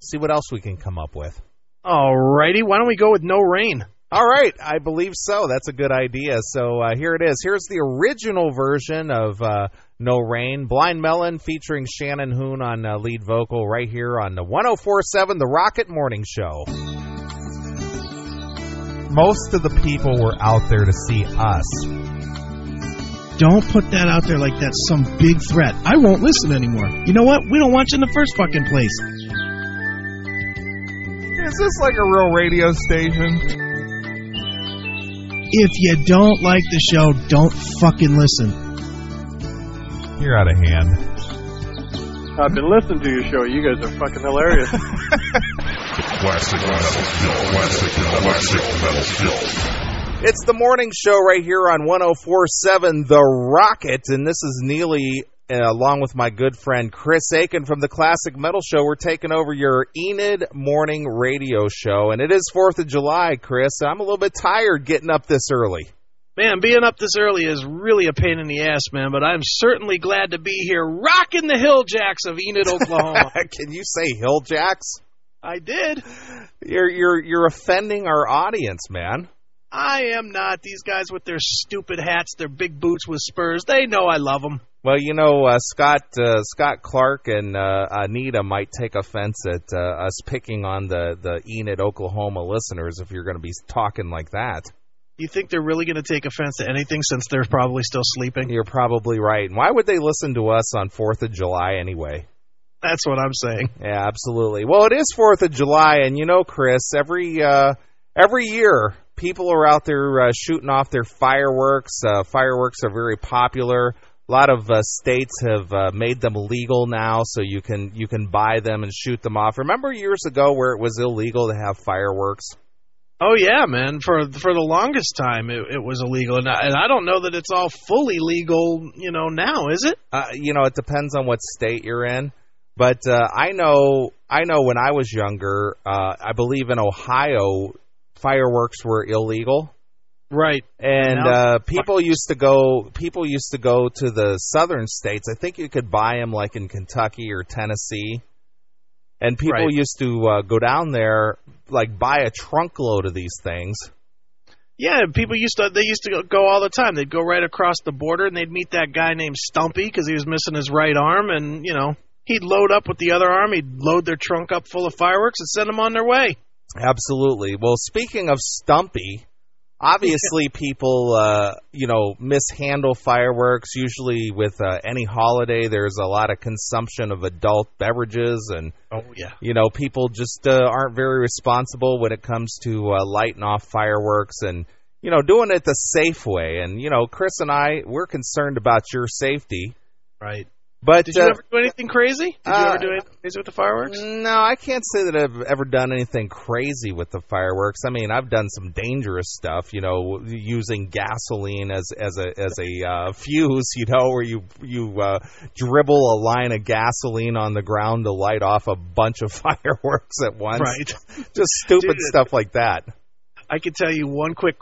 see what else we can come up with. All righty. Why don't we go with No Rain? All right. I believe so. That's a good idea. So here it is. Here's the original version of No Rain. Blind Melon featuring Shannon Hoon on lead vocal right here on the 104.7 The Rocket Morning Show. Most of the people were out there to see us. Don't put that out there like that's some big threat. I won't listen anymore. You know what? We don't want you in the first fucking place. Is this like a real radio station? If you don't like the show, don't fucking listen. You're out of hand. I've been listening to your show. You guys are fucking hilarious. Classic Metal Show. It's the morning show right here on 104.7 The Rocket, and this is Neeley, along with my good friend Chris Aiken from the Classic Metal Show. We're taking over your Enid morning radio show, and it is 4th of July, Chris. I'm a little bit tired getting up this early. Man, being up this early is really a pain in the ass, man, but I'm certainly glad to be here rocking the Hill Jacks of Enid, Oklahoma. Can you say Hill Jacks? I did. You're offending our audience, man. I am not. These guys with their stupid hats, their big boots with spurs, they know I love them. Well, you know, Scott Clark and Anita might take offense at us picking on the Enid, Oklahoma listeners if you're going to be talking like that. You think they're really going to take offense to anything since they're probably still sleeping? You're probably right. And why would they listen to us on 4th of July anyway? That's what I'm saying. Yeah, absolutely. Well, it is 4th of July, and you know, Chris, every year people are out there shooting off their fireworks. Fireworks are very popular. A lot of states have made them legal now, so you can buy them and shoot them off. Remember years ago where it was illegal to have fireworks? Oh yeah, man. For the longest time, it was illegal, and I don't know that it's all fully legal, now, is it? It depends on what state you're in. But I know when I was younger, I believe in Ohio, fireworks were illegal. Right. And people used to go to the southern states. I think you could buy them like in Kentucky or Tennessee. And people used to go down there, like buy a trunk load of these things. Yeah, people used to go all the time. They'd go right across the border and they'd meet that guy named Stumpy because he was missing his right arm, and he'd load up with the other arm. He'd load their trunk up full of fireworks and send them on their way. Absolutely. Well, speaking of Stumpy, obviously people, mishandle fireworks. Usually with any holiday, there's a lot of consumption of adult beverages, and people just aren't very responsible when it comes to lighting off fireworks and, doing it the safe way. And, Chris and I, we're concerned about your safety. Right. But did you ever do anything crazy? Did you ever do anything crazy with the fireworks? No, I can't say that I've ever done anything crazy with the fireworks. I mean, I've done some dangerous stuff, using gasoline as a fuse, where you dribble a line of gasoline on the ground to light off a bunch of fireworks at once. Right. Just stupid stuff like that. I could tell you one quick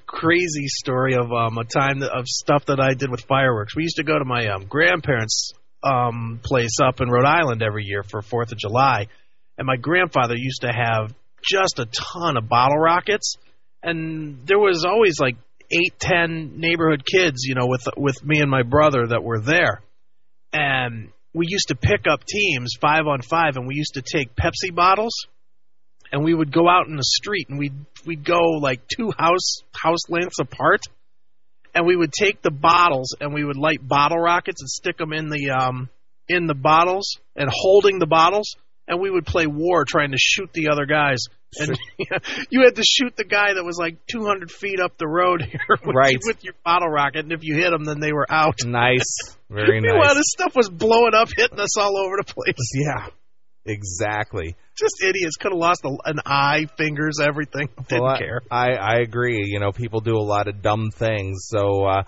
crazy story of a time of stuff that I did with fireworks. We used to go to my grandparents' place up in Rhode Island every year for 4th of July, and my grandfather used to have just a ton of bottle rockets, and there was always like 8-10 neighborhood kids, with me and my brother that were there, and we used to pick up teams 5-on-5, and we used to take Pepsi bottles. And we would go out in the street, and we'd go like 2 house lengths apart, and we would take the bottles, and we would light bottle rockets and stick them in the bottles, and holding the bottles, and we would play war trying to shoot the other guys. And you had to shoot the guy that was like 200 feet up the road here with your bottle rocket, and if you hit them, then they were out. Nice, very nice. Meanwhile, this stuff was blowing up, hitting us all over the place. Yeah. Exactly. Just idiots. Could have lost an eye, fingers, everything. Didn't care. I agree. People do a lot of dumb things. So,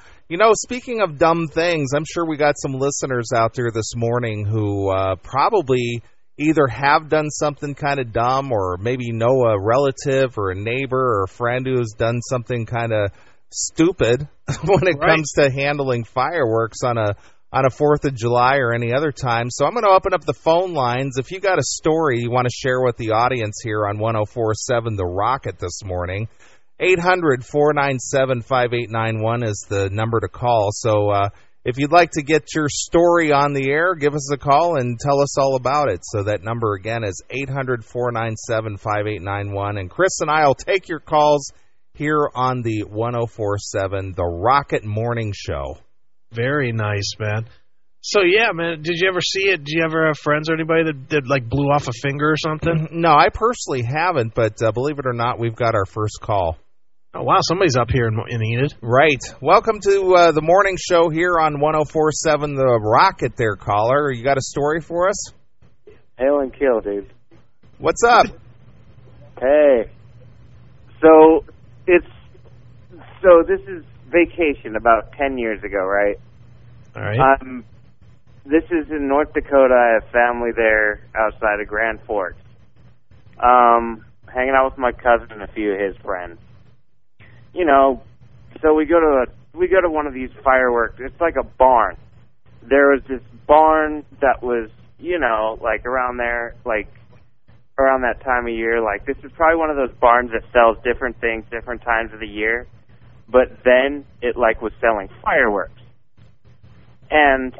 speaking of dumb things, I'm sure we got some listeners out there this morning who probably either have done something kind of dumb, or maybe know a relative or a neighbor or a friend who has done something kind of stupid when it comes to handling fireworks on a 4th of July or any other time. So I'm going to open up the phone lines. If you got a story you want to share with the audience here on 104.7 The Rocket this morning, 800-497-5891 is the number to call. So if you'd like to get your story on the air, give us a call and tell us all about it. So that number again is 800-497-5891. And Chris and I will take your calls here on the 104.7 The Rocket Morning Show. Very nice, man. So, yeah, man, did you ever see it? Did you ever have friends or anybody that like, blew off a finger or something? No, I personally haven't, but believe it or not, we've got our first call. Oh, wow, somebody's up here in Enid. Right. Welcome to the morning show here on 104.7 The Rocket there, caller. You got a story for us? Hail and kill, dude. What's up? Hey. So this is vacation about 10 years ago, right? All right. This is in North Dakota. I have family there outside of Grand Forks. Hanging out with my cousin and a few of his friends. You know, so we go to one of these fireworks. It's like a barn. There was this barn that was, you know, like around there, like around that time of year. Like, this is probably one of those barns that sells different things different times of the year. But then it like was selling fireworks. And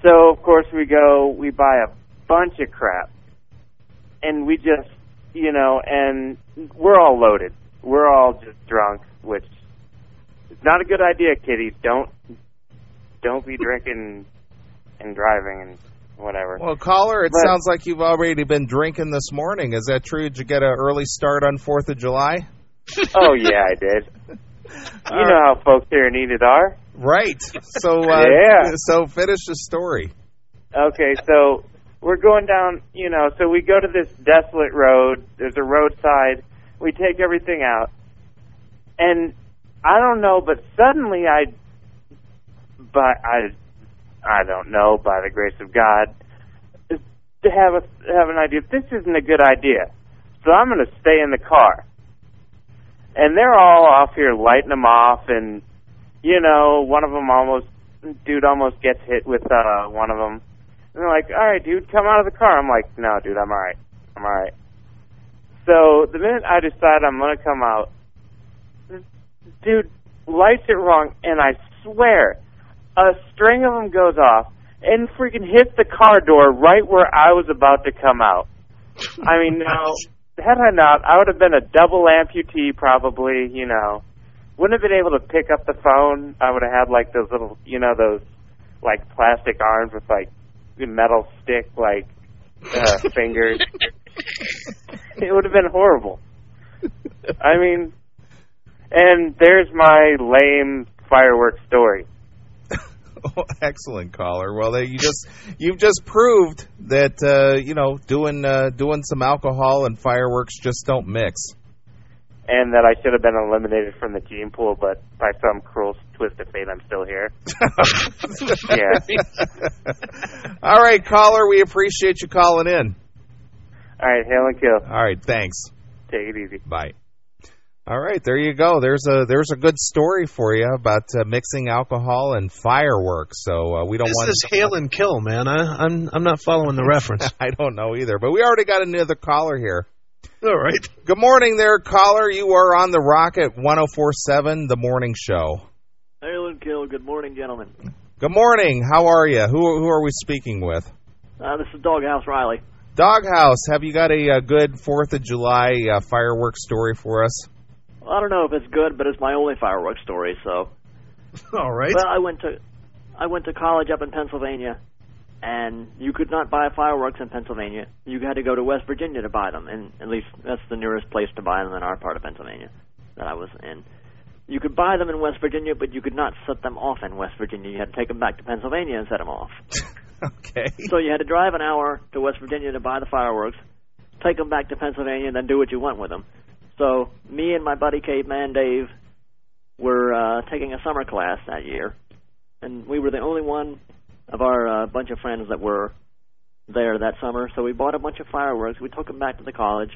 so, of course, we buy a bunch of crap. And we just, you know, and we're all loaded. We're all just drunk, which is not a good idea, kiddies. Don't be drinking and driving and whatever. Well, caller, it sounds like you've already been drinking this morning. Is that true? Did you get an early start on 4th of July? Oh, yeah, I did. You know how folks here in Enid are. Right. So, yeah. So finish the story. Okay, so we're going down, you know, so we go to this desolate road. There's a roadside. We take everything out. And I don't know, but suddenly I don't know, by the grace of God, to have an idea. This isn't a good idea. So I'm going to stay in the car. And they're all off here lighting them off, and, you know, one of them almost gets hit with one of them. And they're like, all right, dude, come out of the car. I'm like, no, dude, I'm all right. So the minute I decide I'm going to come out, dude lights it wrong, and I swear, a string of them goes off and freaking hits the car door right where I was about to come out. I mean, now, had I not, I would have been a double amputee probably, you know. Wouldn't have been able to pick up the phone. I would have had, like, those little, you know, those, like, plastic arms with, like, metal stick, like, fingers. It would have been horrible. I mean, and there's my lame fireworks story. Oh, excellent, caller. Well, you've just proved that you know, doing some alcohol and fireworks just don't mix. And that I should have been eliminated from the gene pool, but by some cruel twist of fate, I'm still here. Yeah. All right, caller. We appreciate you calling in. All right, hail and kill. All right, thanks. Take it easy. Bye. All right, there you go. There's a good story for you about mixing alcohol and fireworks. So we don't want this is hail and kill, man. I'm not following the reference. I don't know either, but we already got another caller here. All right. Good morning, there, caller. You are on the Rocket 104.7, the morning show. Hail and kill. Good morning, gentlemen. Good morning. How are you? Who are we speaking with? This is Doghouse Riley. Doghouse, have you got a good 4th of July fireworks story for us? Well, I don't know if it's good, but it's my only fireworks story, so. All right. Well, I went to college up in Pennsylvania, and you could not buy fireworks in Pennsylvania. You had to go to West Virginia to buy them, and at least that's the nearest place to buy them in our part of Pennsylvania that I was in. You could buy them in West Virginia, but you could not set them off in West Virginia. You had to take them back to Pennsylvania and set them off. Okay. So you had to drive an hour to West Virginia to buy the fireworks, take them back to Pennsylvania, and then do what you want with them. So me and my buddy Caveman Dave were taking a summer class that year, and we were the only one of our bunch of friends that were there that summer. So we bought a bunch of fireworks. We took them back to the college.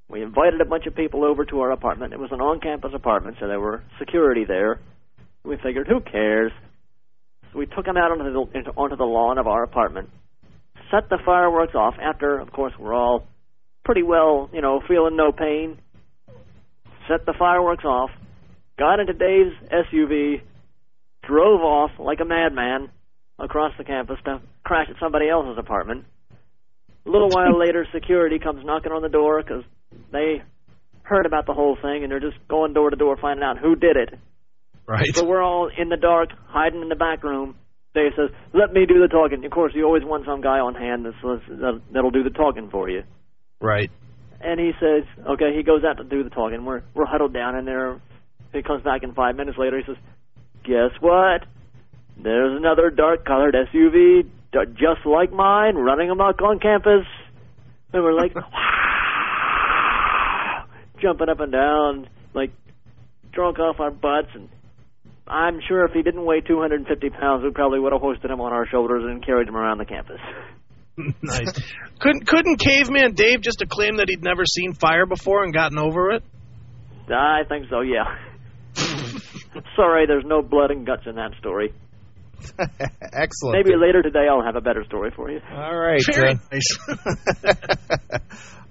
We invited a bunch of people over to our apartment. It was an on-campus apartment, so there were security there. We figured, who cares? So we took them out onto the lawn of our apartment, set the fireworks off after, of course, we're all pretty well, you know, feeling no pain. Set the fireworks off, got into Dave's SUV, drove off like a madman across the campus to crash at somebody else's apartment. A little while later, security comes knocking on the door because they heard about the whole thing, and they're just going door to door finding out who did it. Right. So we're all in the dark, hiding in the back room. Dave says, let me do the talking. Of course, you always want some guy on hand that'll do the talking for you. Right. And he says, okay, he goes out to do the talking. We're huddled down in there. He comes back in 5 minutes later. He says, guess what? There's another dark-colored SUV just like mine running amok on campus. And we're like, wow, jumping up and down, like drunk off our butts. And I'm sure if he didn't weigh 250 pounds, we probably would have hoisted him on our shoulders and carried him around the campus. Nice. Couldn't Caveman Dave just claim that he'd never seen fire before and gotten over it? I think so, yeah. Sorry, there's no blood and guts in that story. Excellent. Maybe later today I'll have a better story for you. All right. Very nice.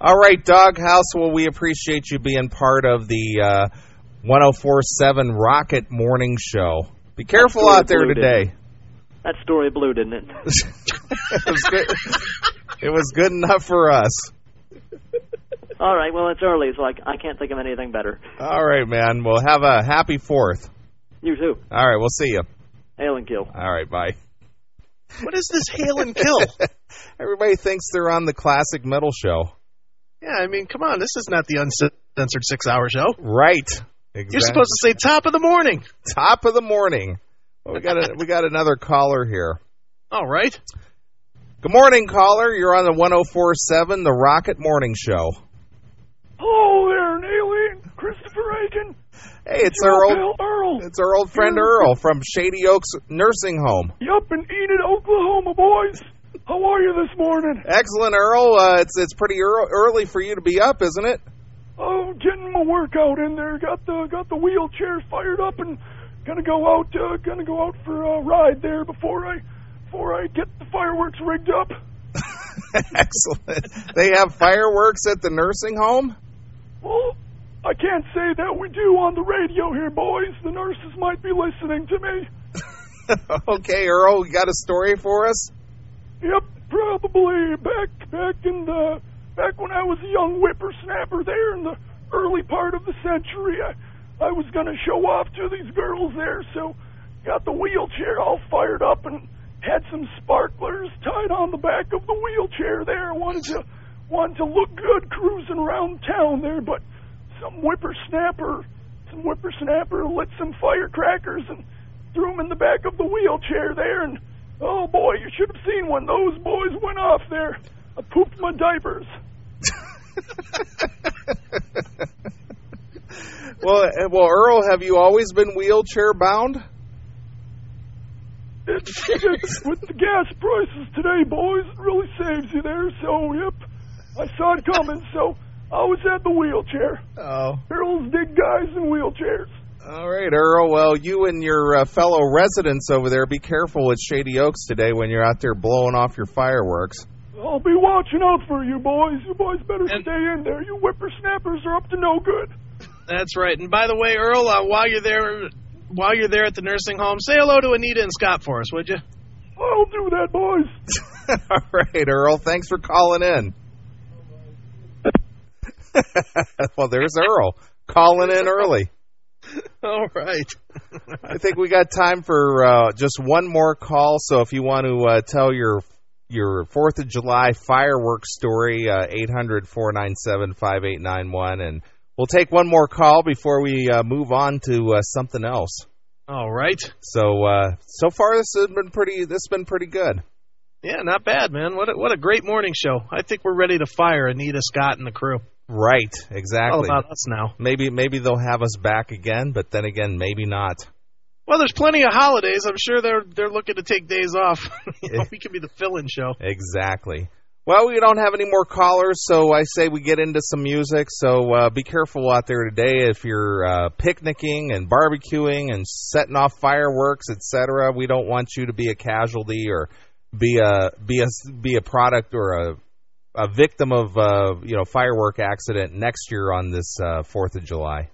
All right, Doghouse. Well, we appreciate you being part of the 104.7 Rocket Morning Show. Be careful out there today. That story blew, didn't it? It was good. It was good enough for us. All right, well, it's early, so I can't think of anything better. All right, man. Well, have a happy 4th. You too. All right, we'll see you. Hail and kill. All right, bye. What is this hail and kill? Everybody thinks they're on the Classic Metal Show. Yeah, I mean, come on. This is not the uncensored 6-hour show. Right. Exactly. You're supposed to say top of the morning. Top of the morning. Well, we got another caller here. All right. Good morning, caller. You're on the 104.7, the Rocket Morning Show. Hello there, Neeley and Christopher Aiken. Hey, it's our old friend Earl from Shady Oaks Nursing Home. Yup, in Enid, Oklahoma, boys. How are you this morning? Excellent, Earl. It's pretty early for you to be up, isn't it? Oh, getting my workout in there. Got the wheelchair fired up and gonna go out for a ride there before I get the fireworks rigged up. Excellent. They have fireworks at the nursing home? Well, I can't say that we do on the radio here, boys. The nurses might be listening to me. Okay, Earl, you got a story for us? Yep, probably back when I was a young whippersnapper there in the early part of the century. I was going to show off to these girls there, so got the wheelchair all fired up and had some sparklers tied on the back of the wheelchair there. Wanted to look good cruising around town there, but some whippersnapper lit some firecrackers and threw them in the back of the wheelchair there, and oh boy, you should have seen when those boys went off there. I pooped my diapers. Well, Earl, have you always been wheelchair bound? It's with the gas prices today, boys, it really saves you there. So, yep, I saw it coming, so I was at the wheelchair. Oh. Girls dig guys in wheelchairs. All right, Earl. Well, you and your fellow residents over there, be careful with Shady Oaks today when you're out there blowing off your fireworks. I'll be watching out for you boys. You boys better stay in there. You whippersnappers are up to no good. That's right. And by the way, Earl, while you're there at the nursing home, say hello to Anita and Scott for us, would you? I'll do that, boys. All right, Earl. Thanks for calling in. Well, there's Earl calling in early. All right. I think we got time for just one more call. So if you want to tell your 4th of July fireworks story, 800-497-5891, and we'll take one more call before we move on to something else. All right. So so far this has been pretty good. Yeah, not bad, man. What a great morning show. I think we're ready to fire Anita, Scott, and the crew. Right, exactly. All about us now. Maybe they'll have us back again, but then again, maybe not. Well, there's plenty of holidays. I'm sure they're looking to take days off. We could be the fill-in show. Exactly. Well, we don't have any more callers, so I say we get into some music. So be careful out there today if you're picnicking and barbecuing and setting off fireworks, etc. We don't want you to be a casualty or be a product or a victim of firework accident next year on this 4th of July.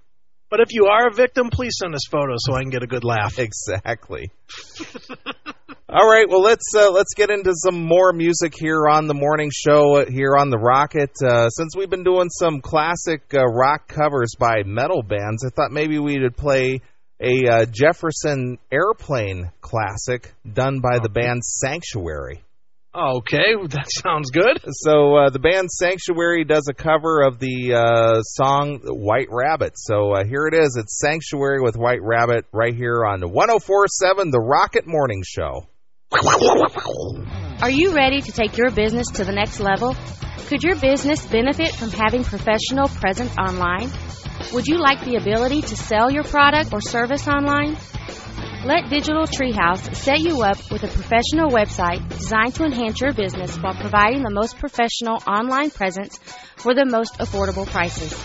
But if you are a victim, please send us photos so I can get a good laugh. Exactly. All right, well, let's get into some more music here on the morning show here on the Rocket. Since we've been doing some classic rock covers by metal bands, I thought maybe we would play a Jefferson Airplane classic done by the band Sanctuary. Okay, that sounds good. So the band Sanctuary does a cover of the song White Rabbit. So here it is. It's Sanctuary with White Rabbit right here on 104.7 The Rocket Morning Show. Are you ready to take your business to the next level? Could your business benefit from having professional presence online? Would you like the ability to sell your product or service online? Let Digital Treehouse set you up with a professional website designed to enhance your business while providing the most professional online presence for the most affordable prices.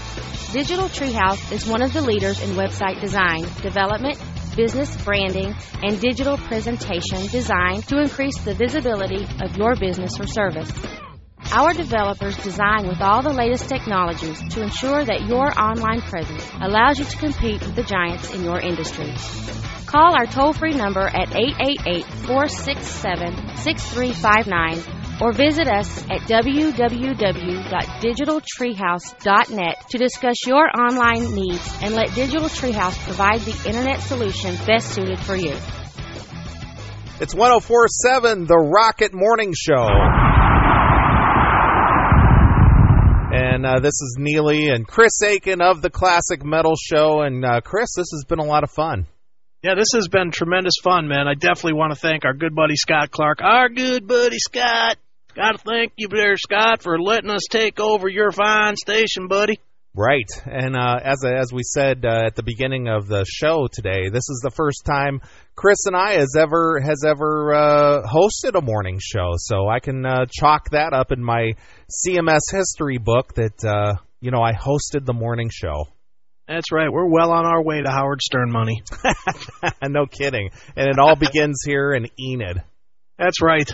Digital Treehouse is one of the leaders in website design, development, business branding, and digital presentation designed to increase the visibility of your business or service. Our developers design with all the latest technologies to ensure that your online presence allows you to compete with the giants in your industry. Call our toll-free number at 888-467-6359 or visit us at www.digitaltreehouse.net to discuss your online needs and let Digital Treehouse provide the internet solution best suited for you. It's 104.7 The Rocket Morning Show. And this is Neeley and Chris Aiken of the Classic Metal Show. And Chris, this has been a lot of fun. Yeah, this has been tremendous fun, man. I definitely want to thank our good buddy Scott Clark. Our good buddy Scott. Got to thank you there, Scott, for letting us take over your fine station, buddy. Right. And as we said at the beginning of the show today, this is the first time Chris and I has ever hosted a morning show. So I can chalk that up in my CMS history book that, I hosted the morning show. That's right. We're well on our way to Howard Stern money. No kidding. And it all begins here in Enid. That's right.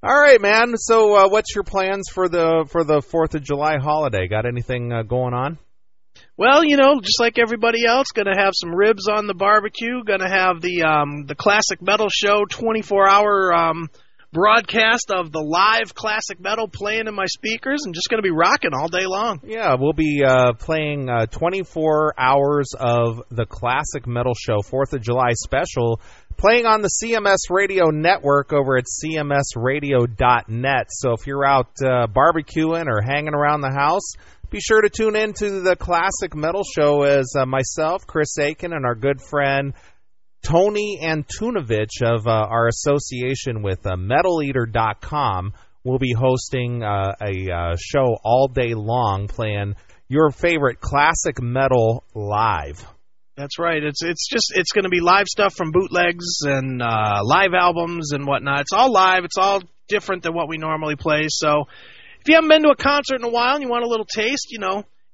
All right, man. So what's your plans for the 4th of July holiday? Got anything going on? Well, just like everybody else, going to have some ribs on the barbecue. Going to have the Classic Metal Show 24-hour broadcast of the live classic metal playing in my speakers, and just going to be rocking all day long. Yeah, we'll be playing 24 hours of the Classic Metal Show 4th of July special, playing on the CMS Radio Network over at cmsradio.net. So if you're out barbecuing or hanging around the house, be sure to tune in to the Classic Metal Show as myself, Chris Aiken, and our good friend Tony Antunovich of our association with MetalEater.com will be hosting a show all day long playing your favorite classic metal live. That's right. It's going to be live stuff from bootlegs and live albums and whatnot. It's all live. It's all different than what we normally play. So if you haven't been to a concert in a while and you want a little taste,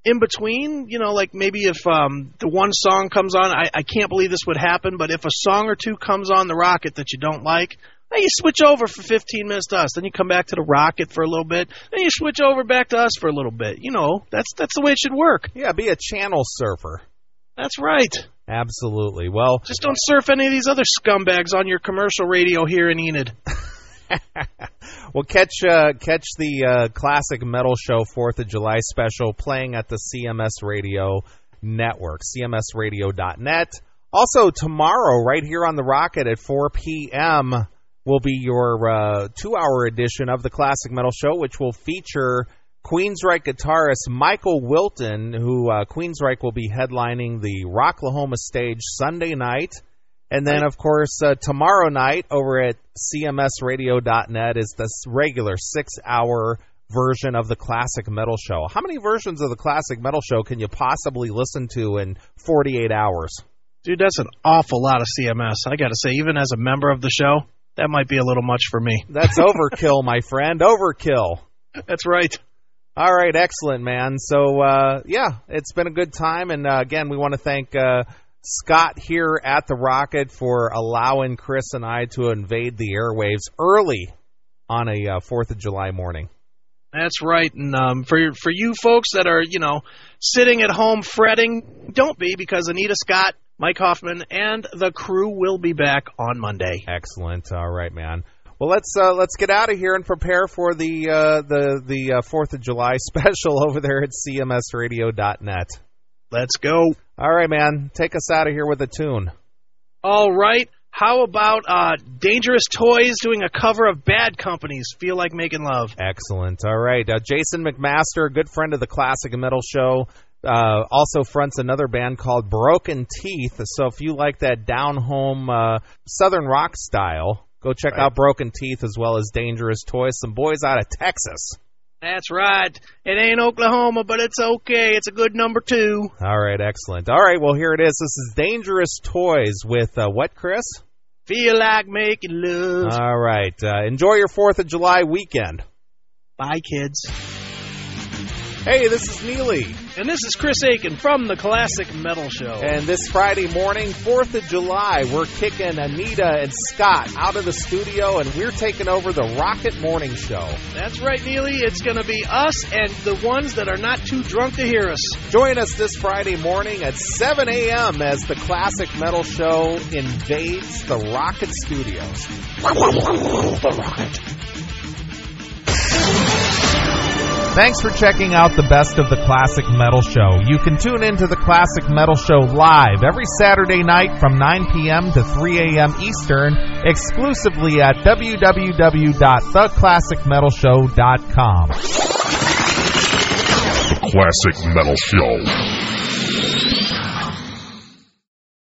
in between, like maybe if the one song comes on, I can't believe this would happen, but if a song or two comes on the Rocket that you don't like, then you switch over for 15 minutes to us. Then you come back to the Rocket for a little bit. Then you switch over back to us for a little bit. That's the way it should work. Yeah, be a channel surfer. That's right. Absolutely. Well, just don't surf any of these other scumbags on your commercial radio here in Enid. Well, catch the Classic Metal Show 4th of July special playing at the CMS Radio Network, cmsradio.net. Also, tomorrow, right here on the Rocket at 4 p.m., will be your 2-hour edition of the Classic Metal Show, which will feature Queensryche guitarist Michael Wilton, who Queensryche will be headlining the Rocklahoma stage Sunday night. And then, of course, tomorrow night over at cmsradio.net is the regular 6-hour version of the Classic Metal Show. How many versions of the Classic Metal Show can you possibly listen to in 48 hours? Dude, that's an awful lot of CMS. I got to say, even as a member of the show, that might be a little much for me. That's overkill, my friend. Overkill. That's right. All right, excellent, man. So, it's been a good time. And, again, we want to thank Scott here at the Rocket for allowing Chris and I to invade the airwaves early on a 4th of July morning. That's right. And for you folks that are, sitting at home fretting, don't be, because Anita Scott, Mike Hoffman, and the crew will be back on Monday. Excellent. All right, man. Well, let's get out of here and prepare for the 4th of July special over there at cmsradio.net. Let's go. All right, man. Take us out of here with a tune. All right. How about Dangerous Toys doing a cover of Bad Company's Feel Like Making Love? Excellent. All right. Jason McMaster, a good friend of the Classic Metal Show, also fronts another band called Broken Teeth. So if you like that down-home Southern rock style, go check out Broken Teeth as well as Dangerous Toys, some boys out of Texas. That's right. It ain't Oklahoma, but it's okay. It's a good number 2. All right, excellent. All right, well, here it is. This is Dangerous Toys with what, Chris? Feel Like Making Love. All right. Enjoy your 4th of July weekend. Bye, kids. Hey, this is Neeley. And this is Chris Aiken from the Classic Metal Show. And this Friday morning, 4th of July, we're kicking Anita and Scott out of the studio, and we're taking over the Rocket Morning Show. That's right, Neeley. It's going to be us and the ones that are not too drunk to hear us. Join us this Friday morning at 7 a.m. as the Classic Metal Show invades the Rocket Studios. The Rocket. Thanks for checking out the best of the Classic Metal Show. You can tune into the Classic Metal Show live every Saturday night from 9 p.m. to 3 a.m. Eastern, exclusively at www.theclassicmetalshow.com. Classic Metal Show.